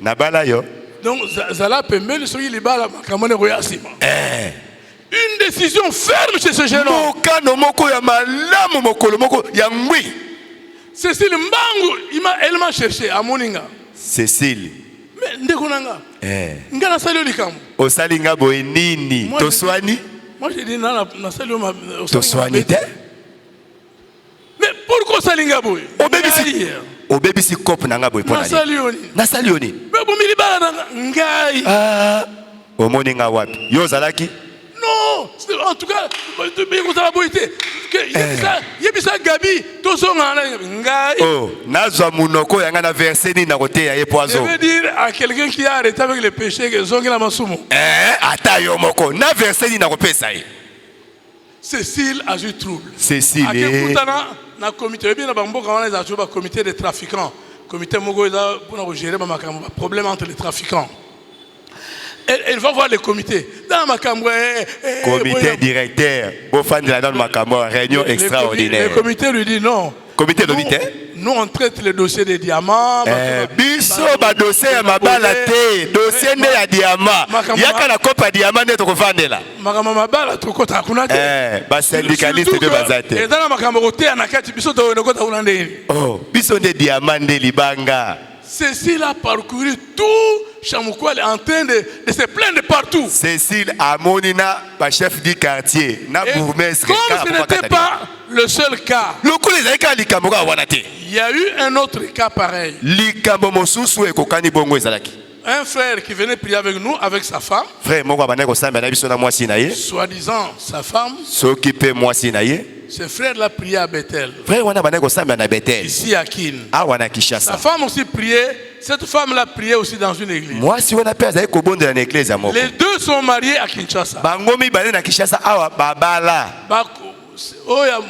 Na bala yo. Donc zala pembe soki libala makamone royasima. Une décision ferme chez ce jeune homme. Cécile Mbangu, elle m'a cherché à Moninga. Cécile. Mais ndekonanga. Ngana sali olikam. Osalinga boenini. Toswani? Moi j'ai dit na sali o Toswani te? Mais pourquoi salinga boy? Obebi si kope nanga boy pona. Na salioni. Mais bomili bala nanga ngai. Omoninga wapi? Yo zalaki? Non, en tout cas, yebisa Gabi tozonga ngai. Oh, nazwa munoko yanga na verset ni na kote ya epoazo. Je veux dire à quelqu'un qui a arrêté avec les péchés que zongi la masumu. Ata yo moko na verset ni na kopesa ye. Cécile a eu trouble. Cécile. Akekutana na comité bien na bamboka wana za ba comité de trafiquants. Comité moko za pour gérer ba problème entre les trafiquants. Elle va voir le comité. Dans ma caméra. Comité directeur. Au fan de la dans ma caméra. Réunion extraordinaire. Le comité lui dit non. Comité de nous on traite le dossier des diamants. Biso ba dossier ya mabala te. Dossier ne ya diamant. Yaka na kopa diamant ne to kovandela. Makama mabala to kota kuna te. Ba syndicaliste de bazate. Et dans ma caméra te na kati biso to ne kota kuna ndeni. Oh, biso de diamant de libanga. Cécile a parcouru tout Chamoukwale en train de se plaindre partout. Cécile Amonina, pas chef du quartier. Comme ce n'était pas le seul cas. Il y a eu un autre cas pareil. Un frère qui venait prier avec nous, avec sa femme. Soi-disant sa femme. Ce frère l'a prié à Bethel. Ici à Kin. Sa femme aussi priait. Cette femme l'a prié aussi dans une église. Les deux sont mariés à Kinshasa.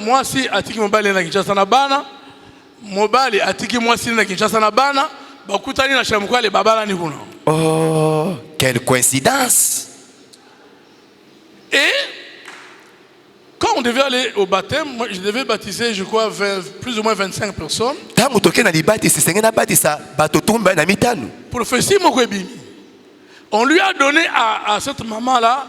Moi si atiki mobali na Kinshasa na bana. Mobali atiki moi si na Kinshasa na bana. Bakutani na Chamoukwale babala ni kuna. Oh, quelle coïncidence. Et quand on devait aller au baptême, moi, je devais baptiser, je crois, plus ou moins 25 personnes. Prophétie Mokwebimi. On lui a donné à cette maman-là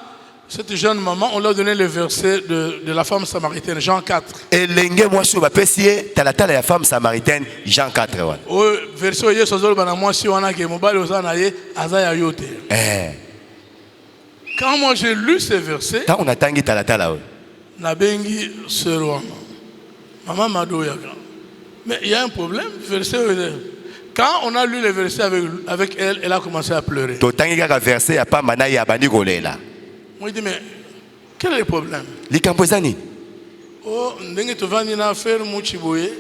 cette jeune maman, on leur a donné le verset de la femme samaritaine, Jean 4. Et l'engé moi sur ma pessier, t'as la femme samaritaine, Jean 4. Oh, verset Yesu azol bana moi si wana ke mobali ozana ye azaya yote. Quand moi j'ai lu ce verset, quand on a tangi t'as la na bengi sœur maman Mado Yaga. Mais il y a un problème, verset. Quand on a lu le verset avec elle, elle a commencé à pleurer. To tangi ka verset ya pa mana ya bandi kolela. Moi je dis mais quel est le problème? Likambozani. Oh, ndenge tovandi na affaire muchiboye.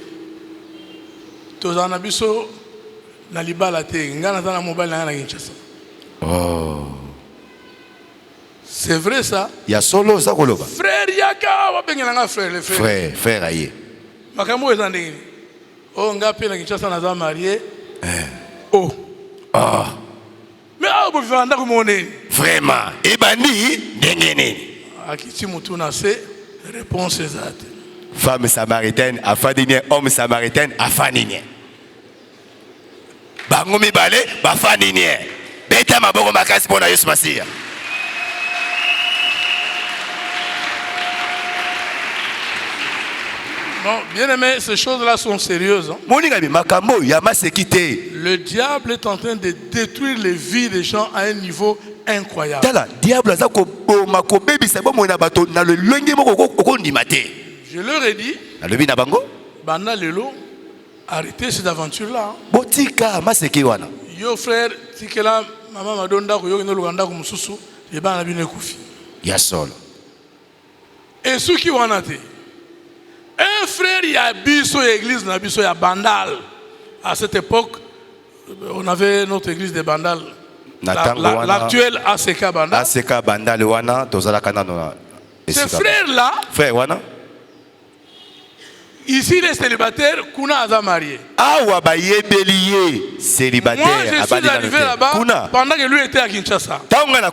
Tozana biso na libala te, ngana za na mobile na Kinshasa. Oh. C'est vrai ça? Ya solo ça koloba. Frère Yaka, wa bengela nga frère le frère. Frère aye. Makambo ezandenge. Oh ngapi na Kinshasa na za marié. Oh. Ah. Mais ah bo vivanda ko monene. Vraiment. Et bandi ndengene. Akiti mutu na se réponse exacte. Femme samaritaine afadinye, homme samaritaine afaninye. Bango mibale bafaninye. Beta maboko makasi pona Yesu Masia. Non, bien aimé, ces choses-là sont sérieuses. Le diable est en train de détruire les vies des gens à un niveau incroyable. Je leur ai dit, Banda Lelo, arrêtez cette aventure-là. Yo frère, Tikela, Maman Madonda, Yono Luganda, Kumususu, et ben la Koufi. Yasol. Et ceux qui ont été. Un frère, il y a Bisso église, il y a Bandal. À cette époque, on avait notre église de Bandal. L'actuel ACK Bandal. ACK Bandal, ce frère-là, ici les célibataires, Kuna a marié. Awa bayebeliye célibataire. Moi, je suis arrivé là-bas pendant que lui était à Kinshasa. On a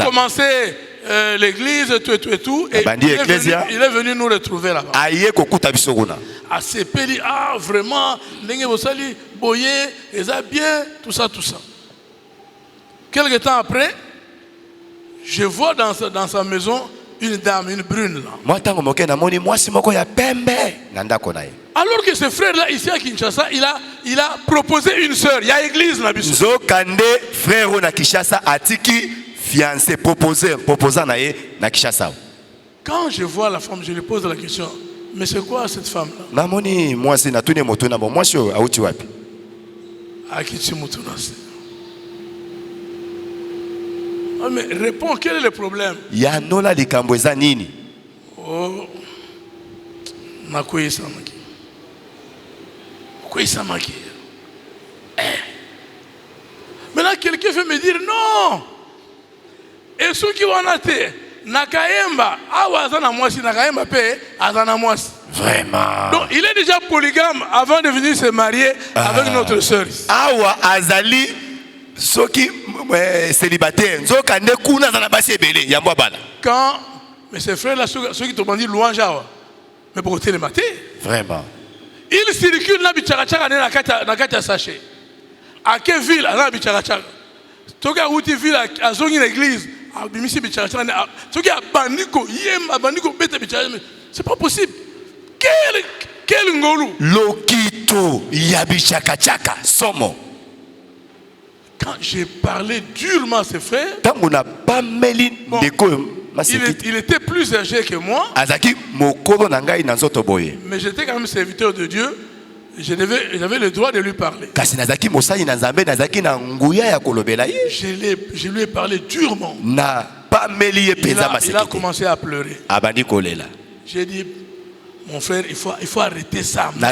commencé l'église, tout. Et il est venu nous retrouver là-bas. À Sepeli, ah vraiment, Nengue Bossali, Boye, Eza bien, tout ça. Quelque temps après, je vois dans sa maison une dame, une brune là. Alors que ce frère-là, ici à Kinshasa, il a proposé une sœur. Il y a église là. Zokande frère na Kinshasa atiki fiancé proposant na Kinshasa. Quand je vois la femme, je lui pose la question, mais c'est quoi cette femme-là? Namoni moi c'est natune motuna bon moi sio auti wapi? Akiti motuna. Oh, mais réponds, quel est le problème? Ya nola likambo eza nini? Oh, nakoyi samaki. Maintenant, quelqu'un veut me dire non. Et ceux qui vont nater, Nakaemba, Awazana Mwasi, Nakaemba Pe, Azana Mwasi. Vraiment. Donc, il est déjà polygame avant de venir se marier avec notre sœur. Awa Azali, ceux qui célibataires, quand, mais ces frères-là, ceux qui t'ont dit louange, mais pour te les mater. Vraiment. Il circule na bichakachaka na kata sachet. À quelle ville na bichakachaka? Toka uti ville à zongi l'église. A bimisi bichakachaka. Toka bandiko yem bandiko bete bichakachaka. C'est pas possible. Quel ngolu? Lokito ya bichakachaka somo. Quand j'ai parlé durement à ses frères, bon, il était plus âgé que moi. Mais j'étais quand même serviteur de Dieu. J'avais le droit de lui parler. Je lui ai parlé durement. Il a commencé à pleurer. J'ai dit, mon frère, il faut arrêter ça. Il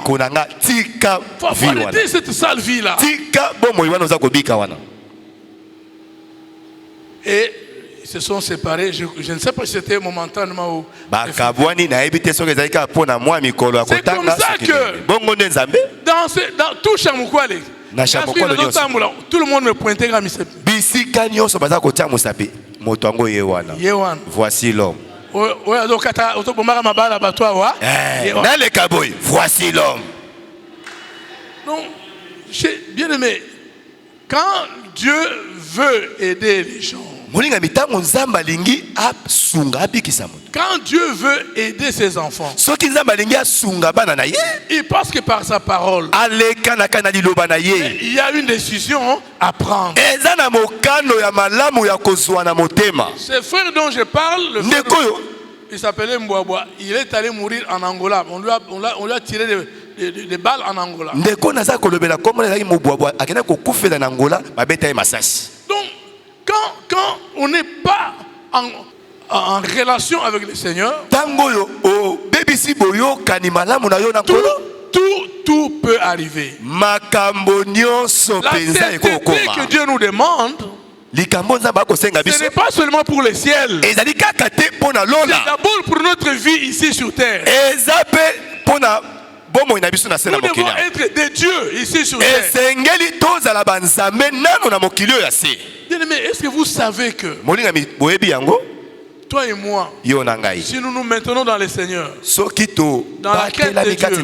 faut arrêter cette sale vie-là. Et ils se sont séparés. Je ne sais pas si c'était momentanément ou. C'est comme ça que dans tout Chamoukwale, tout le monde me pointait comme Yewan. Voici l'homme. Voici l'homme. Donc, bien aimé, quand Dieu veut aider les gens, Quand Dieu veut aider ses enfants, il pense que par sa parole, il y a une décision à prendre. Ce frère dont je parle, le frère il s'appelait Mbouaboua. Il est allé mourir en Angola. On lui a tiré des balles en Angola. Donc, quand on n'est pas en relation avec le Seigneur, tout peut arriver. La sainteté que Dieu nous demande, ce n'est pas seulement pour le ciel. C'est d'abord pour notre vie ici sur terre. Nous devons être des dieux ici sur terre. Bien-aimé, est-ce que vous savez que toi et moi, si nous nous maintenons dans le Seigneur, dans la quête de Dieu,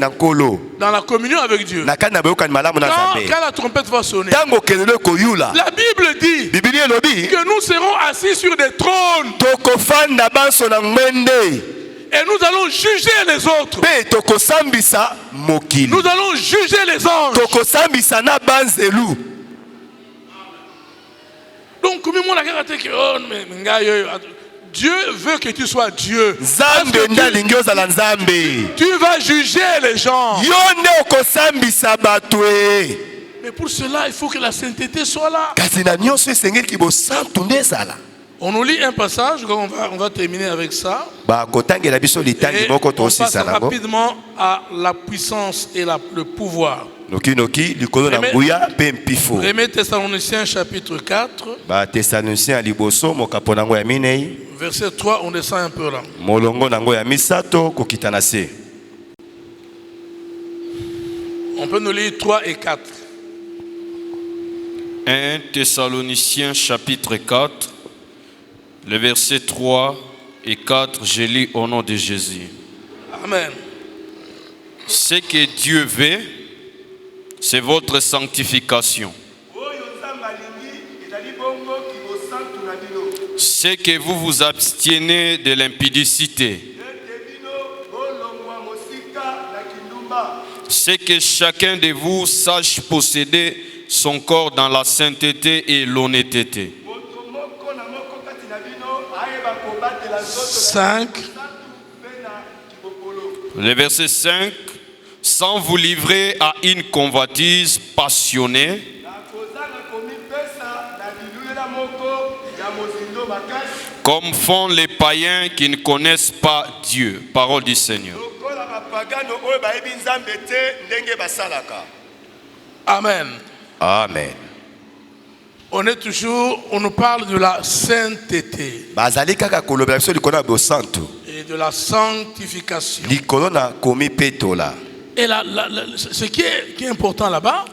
dans la communion avec Dieu, quand la trompette va sonner, la Bible dit que nous serons assis sur des trônes et nous allons juger les autres. Nous allons juger les anges. Donc, comme on a regardé que Dieu veut que tu sois Dieu. Tu vas juger les gens. Mais pour cela, il faut que la sainteté soit là. On nous lit un passage, on va terminer avec ça. Et on passe rapidement à la puissance et le pouvoir. Premier Thessaloniciens chapitre 4. Verset 3, on descend un peu là. On peut nous lire 3 et 4. 1 Thessaloniciens chapitre 4, le verset 3 et 4, je lis au nom de Jésus. Amen. Ce que Dieu veut, c'est votre sanctification. C'est que vous vous abstiennez de l'impudicité. C'est que chacun de vous sache posséder son corps dans la sainteté et l'honnêteté. 5. Le verset 5. Sans vous livrer à une convoitise passionnée, comme font les païens qui ne connaissent pas Dieu. Parole du Seigneur. Amen. Amen. On nous parle de la sainteté et de la sanctification. Et ce qui est important là-bas,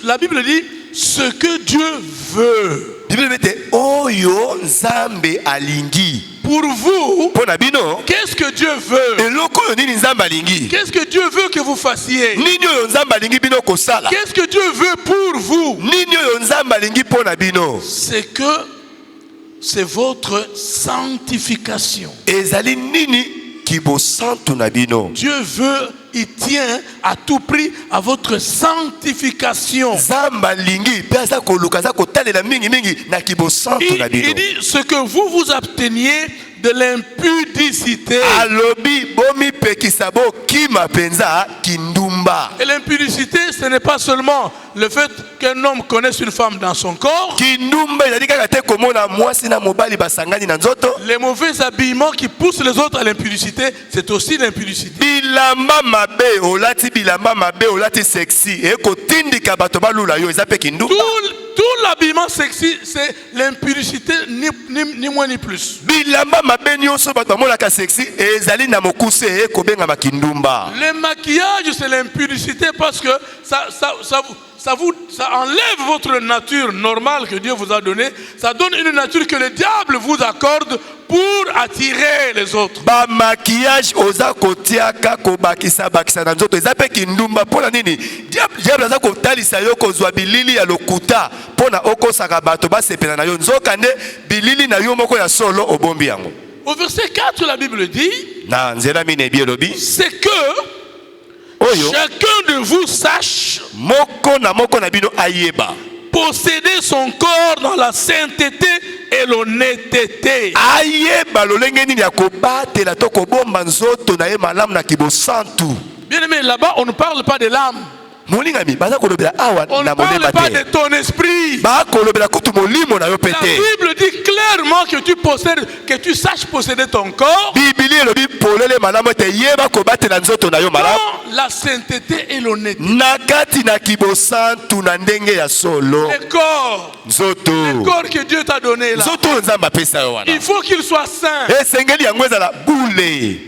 la Bible dit ce que Dieu veut. Pour vous, qu'est-ce que Dieu veut? Qu'est-ce que Dieu veut que vous fassiez? Qu'est-ce que Dieu veut pour vous? C'est votre sanctification. Dieu veut, il tient à tout prix à votre sanctification. Il dit ce que vous vous absteniez de l'impudicité. Et l'impudicité, ce n'est pas seulement le fait qu'un homme connaisse une femme dans son corps. Les mauvais habillements qui poussent les autres à l'impudicité, c'est aussi l'impudicité. Tout l'habillement sexy, c'est l'impudicité, ni moins ni plus. Le maquillage, c'est l'impudicité parce que ça ça enlève votre nature normale que Dieu vous a donnée. Ça donne une nature que le diable vous accorde pour attirer les autres. Ba maquillage oza kotiaka ko bakisa na nzoto ezape kindumba pona nini diable aza kotalisa yo kozwa bilili ya lokuta pona okosaka bato basepela na yo nzokande bilili na yo moko ya solo obombi yango. Au verset 4 la Bible dit c'est que chacun de vous sache posséder son corps dans la sainteté et l'honnêteté. Bien aimé, là-bas on ne parle pas de l'âme. On ne parle pas de ton esprit. La Bible dit clairement que tu saches posséder ton corps dans la sainteté et l'honnêteté. Le corps que Dieu t'a donné là, il faut qu'il soit saint.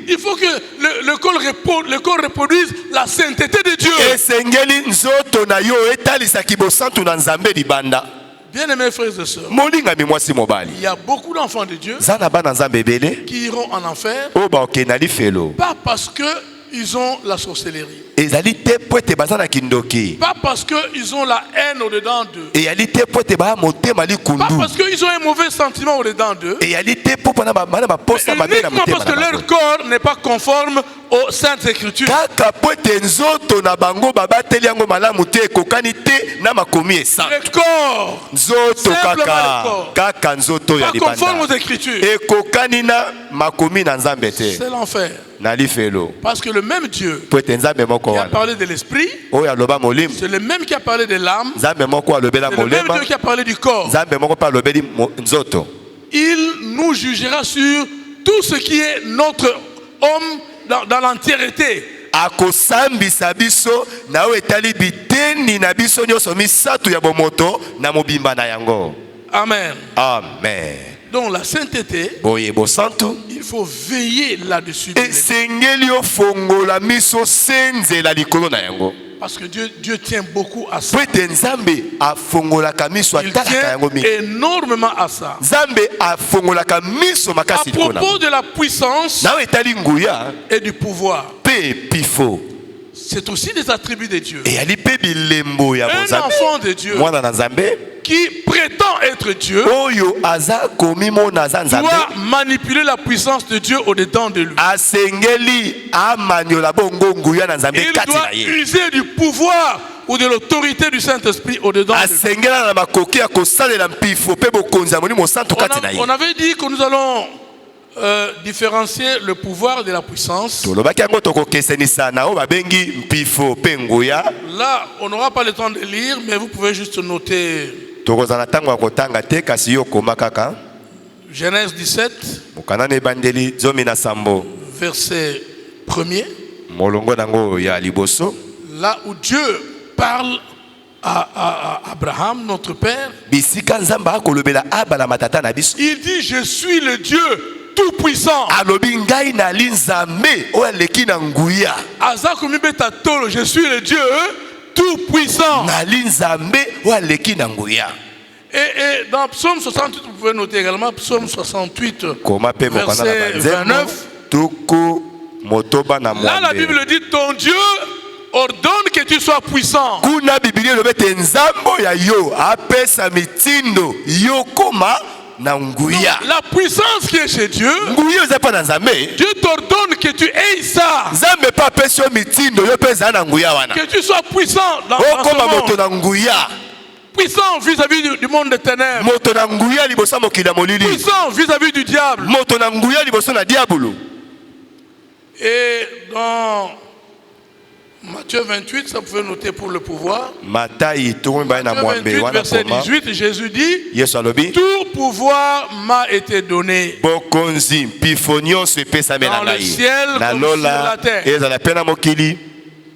Il faut que le corps reproduise la sainteté de Dieu. Bien-aimés frères et sœurs, il y a beaucoup d'enfants de Dieu qui iront en enfer, pas parce qu'ils ont la sorcellerie, pas parce qu'ils ont la haine au-dedans d'eux, pas parce qu'ils ont un mauvais sentiment au-dedans d'eux, mais uniquement parce que leur corps n'est pas conforme aux Saintes Écritures. Le corps, simplement le corps, pas conforme aux Écritures, c'est l'enfer. Parce que le même Dieu qui a parlé de l'esprit, c'est le même qui a parlé de l'âme, c'est le même Dieu qui a parlé du corps. Il nous jugera sur tout ce qui est notre homme dans l'entièreté. Amen. Amen. Donc la sainteté, il faut veiller là-dessus. Parce que Dieu tient beaucoup à ça. Il tient énormément à ça. À propos de la puissance et du pouvoir, c'est aussi des attributs de Dieu. Un enfant de Dieu qui prétend être Dieu doit manipuler la puissance de Dieu au-dedans de lui. Il doit user du pouvoir ou de l'autorité du Saint-Esprit au-dedans de lui. On avait dit que nous allons différencier le pouvoir de la puissance. Là, on n'aura pas le temps de lire, mais vous pouvez juste noter Genèse 17, verset 1er. Là où Dieu parle à Abraham, notre père, il dit: je suis le Dieu tout-puissant. Je suis le Dieu tout-puissant. Et dans Psaume 68, vous pouvez noter également Psaume 68, verset 29. Là, la Bible dit: ton Dieu ordonne que tu sois puissant. Donc, la puissance qui est chez Dieu, Dieu t'ordonne que tu aies ça. Que tu sois puissant dans ce monde. Puissant vis-à-vis du monde des ténèbres. Puissant vis-à-vis du diable. Et dans Matthieu 28, ça vous pouvez noter pour le pouvoir. Matthieu 28, verset 18, Jésus dit: tout pouvoir m'a été donné dans le ciel comme sur la terre.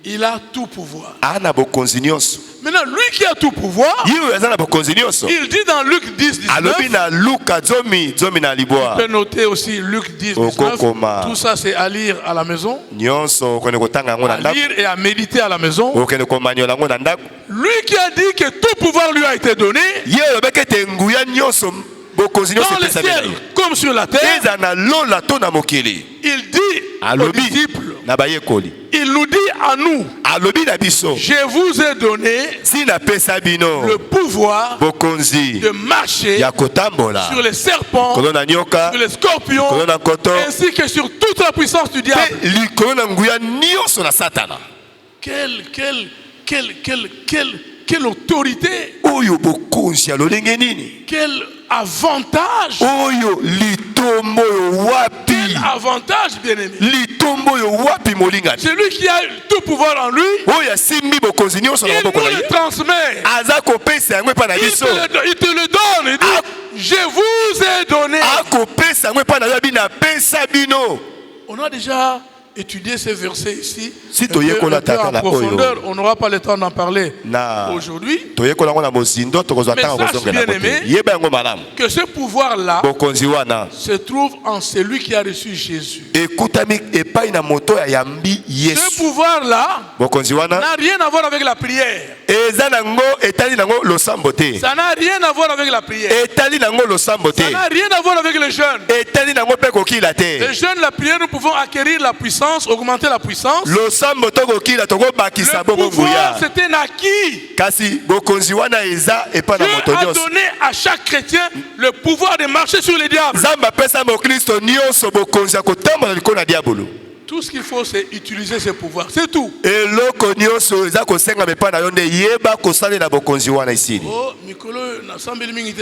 il a tout pouvoir. Maintenant, lui qui a tout pouvoir, il dit dans Luc 10, 19, il peut noter aussi Luc 10, 19, tout ça c'est à lire à la maison, à lire et à méditer à la maison. Lui qui a dit que tout pouvoir lui a été donné, dans le ciel comme sur la terre, il dit aux disciples, il nous dit à nous, je vous ai donné le pouvoir de marcher sur les serpents, sur les scorpions, ainsi que sur toute la puissance du diable. Quelle autorité, quel avantage, quel avantage, bien-aimé. Celui qui a tout pouvoir en lui, il nous le transmet, il te le donne, il dit, je vous ai donné. On a déjà étudier ces versets ici un peu en profondeur. On n'aura pas le temps d'en parler aujourd'hui. Mais sache bien aimé que ce pouvoir-là se trouve en celui qui a reçu Jésus. Ce pouvoir-là n'a rien à voir avec la prière. Ça n'a rien à voir avec la prière. Ça n'a rien à voir avec le jeûne. Le jeûne, la prière, nous pouvons acquérir la puissance, augmenter la puissance. Le pouvoir, c'est un acquis. Dieu a donné à chaque chrétien le pouvoir de marcher sur les diables. Tout ce qu'il faut, c'est utiliser ce pouvoir. C'est tout. Oh,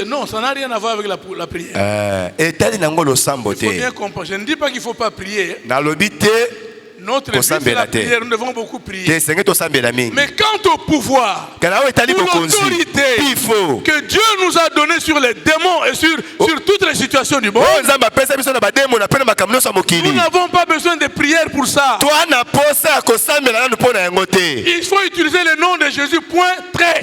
non, ça n'a rien à voir avec la prière. Il faut bien comprendre. Je ne dis pas qu'il ne faut pas prier. Notre vie, c'est la prière, nous devons beaucoup prier. Mais quant au pouvoir, ou l'autorité que Dieu nous a donné sur les démons et sur toutes les situations du monde, nous n'avons pas besoin de prière pour ça. Il faut utiliser le nom de Jésus, point, trait.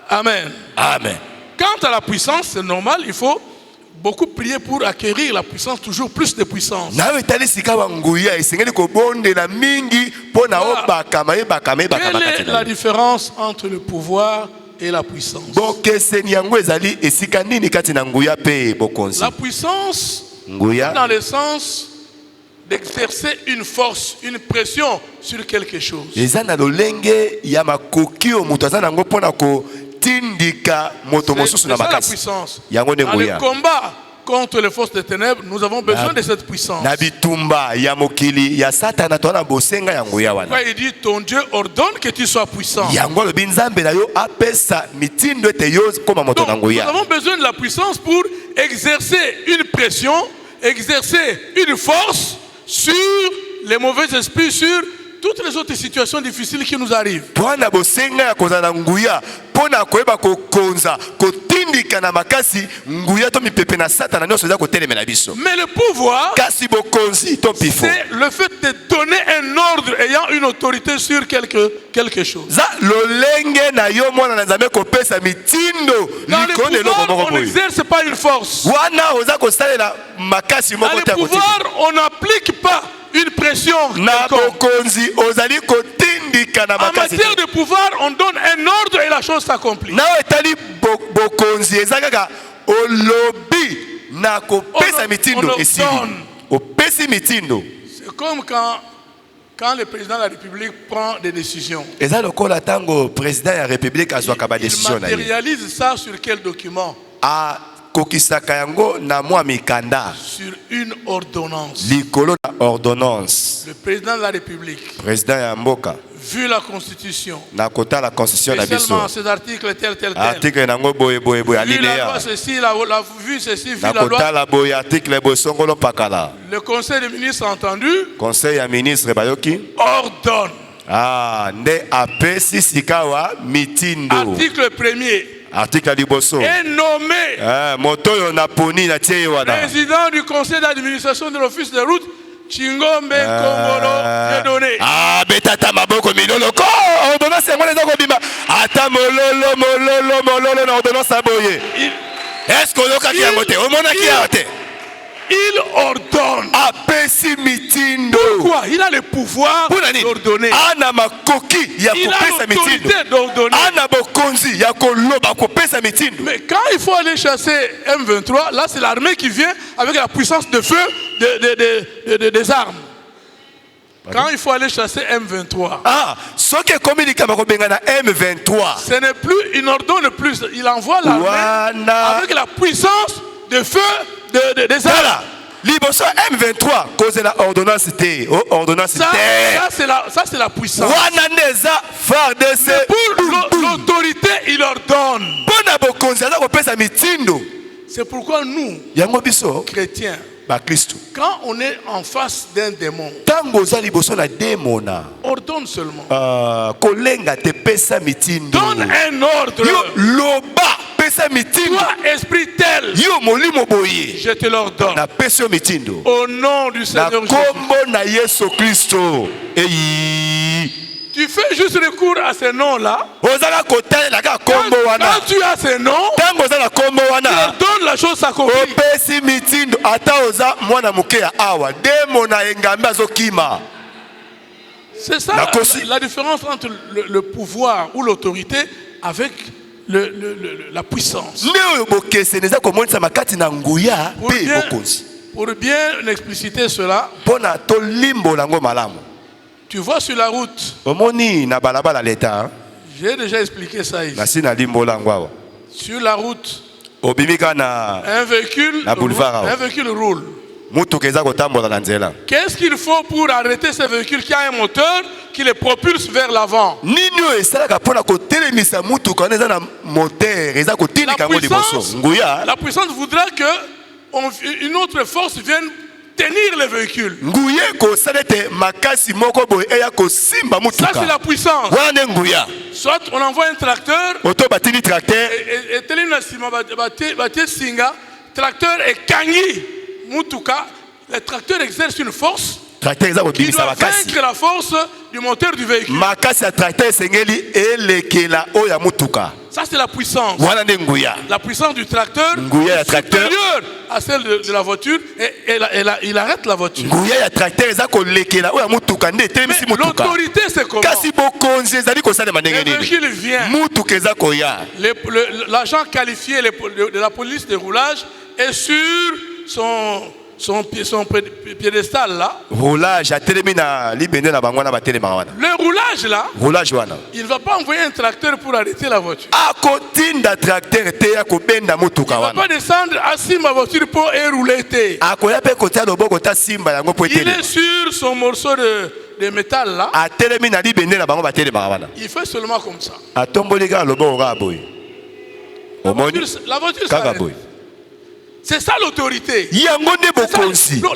Amen. Amen. Quant à la puissance, c'est normal, il faut beaucoup prier pour acquérir la puissance, toujours plus de puissance. Quelle est la différence entre le pouvoir et la puissance? La puissance, dans le sens d'exercer une force, une pression sur quelque chose. C'est ça la puissance. Dans le combat contre les forces des ténèbres, nous avons besoin de cette puissance. Il dit, ton Dieu ordonne que tu sois puissant. Donc, nous avons besoin de la puissance pour exercer une pression, exercer une force sur les mauvais esprits, sur toutes les autres situations difficiles qui nous arrivent. Mais le pouvoir, c'est le fait de donner un ordre ayant une autorité sur quelque chose. Dans le pouvoir, on n'exerce pas une force. Dans le pouvoir, on n'applique pas une pression. En matière de pouvoir, on donne un ordre et la chose s'accomplit. C'est comme quand le président de la République prend des décisions. Il matérialise ça sur quel document? Sur une ordonnance. Le président de la République, vu la Constitution, spécialement ces articles tel. Vu la loi ceci, vu ceci, vu la loi. Le Conseil des ministres a entendu. Ordonne. Article 1er. article liboso est nommé président du conseil d'administration de l'office de route Chingombe Kongolo Dieudonné. Ah, betata maboko milolo ko ordonnance yango neza ko bima ata mololo na ordonnance aboye. Est-ce que yoka ki amote omona ki amote? Il ordonne. Apesi mitindo. Pourquoi? Il a le pouvoir d'ordonner. Ana makoki ya kopesa mitindo. Il a l'autorité d'ordonner. Ana bokonzi ya koloba kopesa mitindo. Mais quand il faut aller chasser M23, là c'est l'armée qui vient avec la puissance de feu des armes. Quand il faut aller chasser M23. Ah, ce qui est communiqué M23. Ce n'est plus, il n'ordonne plus, il envoie l'armée avec la puissance de feu des armes. Liboso M23 cause la ordonnance T. Ordonnance T. Ça c'est la puissance. Mais pour l'autorité, il ordonne. C'est pourquoi nous, chrétiens, quand on est en face d'un démon, ordonne seulement. Donne un ordre. Toi, esprit tel, je te l'ordonne. Au nom du Seigneur Jésus. Tu fais juste recours à ces noms-là. Quand tu as ces noms, tu ordonnes la chose à accomplir. C'est ça la différence entre le pouvoir ou l'autorité avec la puissance. Pour bien expliciter cela, tu vois sur la route, j'ai déjà expliqué ça ici. Sur la route, un véhicule roule. Qu'est-ce qu'il faut pour arrêter ce véhicule qui a un moteur qui le propulse vers l'avant? La puissance voudra qu'une autre force vienne tenir le véhicule. Ça c'est la puissance. Soit on envoie un tracteur et tracteur et kangi mutuka. Le tracteur exerce une force qui doit vaincre la force du moteur du véhicule. Ça c'est la puissance. La puissance du tracteur est supérieure à celle de la voiture et il arrête la voiture. Mais l'autorité c'est comment? Le véhicule vient. L'agent qualifié de la police de roulage est sur son piédestal là. Le roulage là, il ne va pas envoyer un tracteur pour arrêter la voiture. Il ne va pas descendre assis ma voiture pour rouler. Il est sur son morceau de métal là. Il fait seulement comme ça. La voiture s'arrête. C'est ça l'autorité.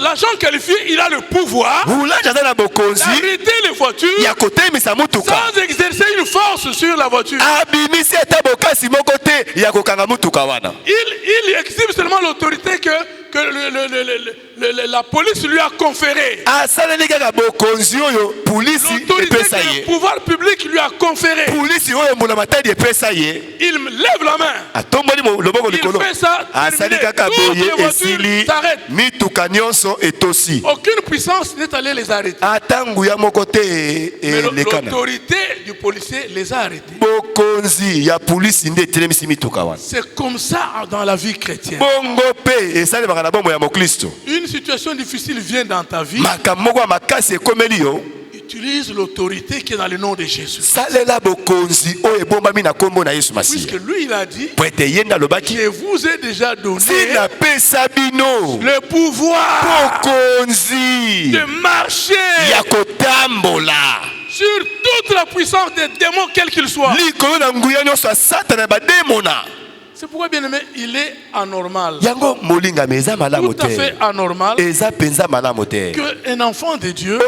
L'agent qualifié, il a le pouvoir d'arrêter les voitures sans exercer une force sur la voiture. Il exhibe seulement l'autorité que la police lui a conférée. L'autorité que le pouvoir public lui a conférée. Il lève la main. Il fait ça. Toutes les voitures s'arrêtent. Aucune puissance n'est allée les arrêter. Mais l'autorité du policier les a arrêtés. C'est comme ça dans la vie chrétienne. Une situation difficile vient dans ta vie. Utilise l'autorité qui est dans le nom de Jésus. Puisque lui il a dit, je vous ai déjà donné le pouvoir de marcher sur toute la puissance des démons quels qu'ils soient. C'est pourquoi, bien aimé, il est anormal. Tout à fait anormal qu'un enfant de Dieu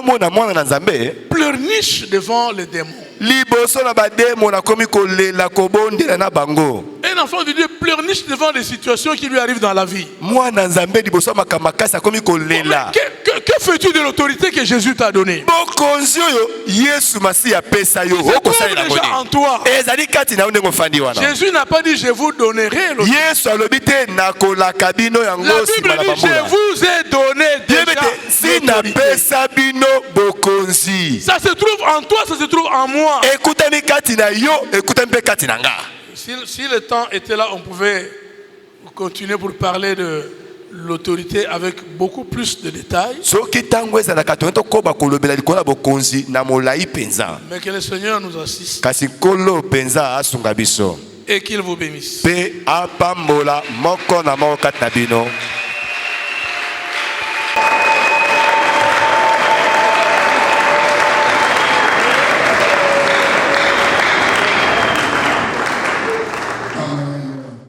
pleurniche devant les démons. liboso na bademo na komi kolela kobondela na bango. Un enfant de Dieu pleurniche devant des situations qui lui arrivent dans la vie. Mwana nzambe liboso makamakasa komi kolela. Que fais-tu de l'autorité que Jésus t'a donnée? Bokonzi oyo Yesu masi ya pesa yo okosala déjà en toi. Ezali kati na ndenge ofandi wana. Jésus n'a pas dit je vous donnerai l'autorité. Yesu alobi te nakolaka bino yango sima na bambula. Je vous ai donné déjà. Si na pesa bino bokonzi. Ça se trouve en toi, ça se trouve en moi. Ekutami kati na yo, ekutami pe kati na nga. Si le temps était là, on pouvait continuer pour parler de l'autorité avec beaucoup plus de détails. Mais que le Seigneur nous assiste. Et qu'il vous bénisse.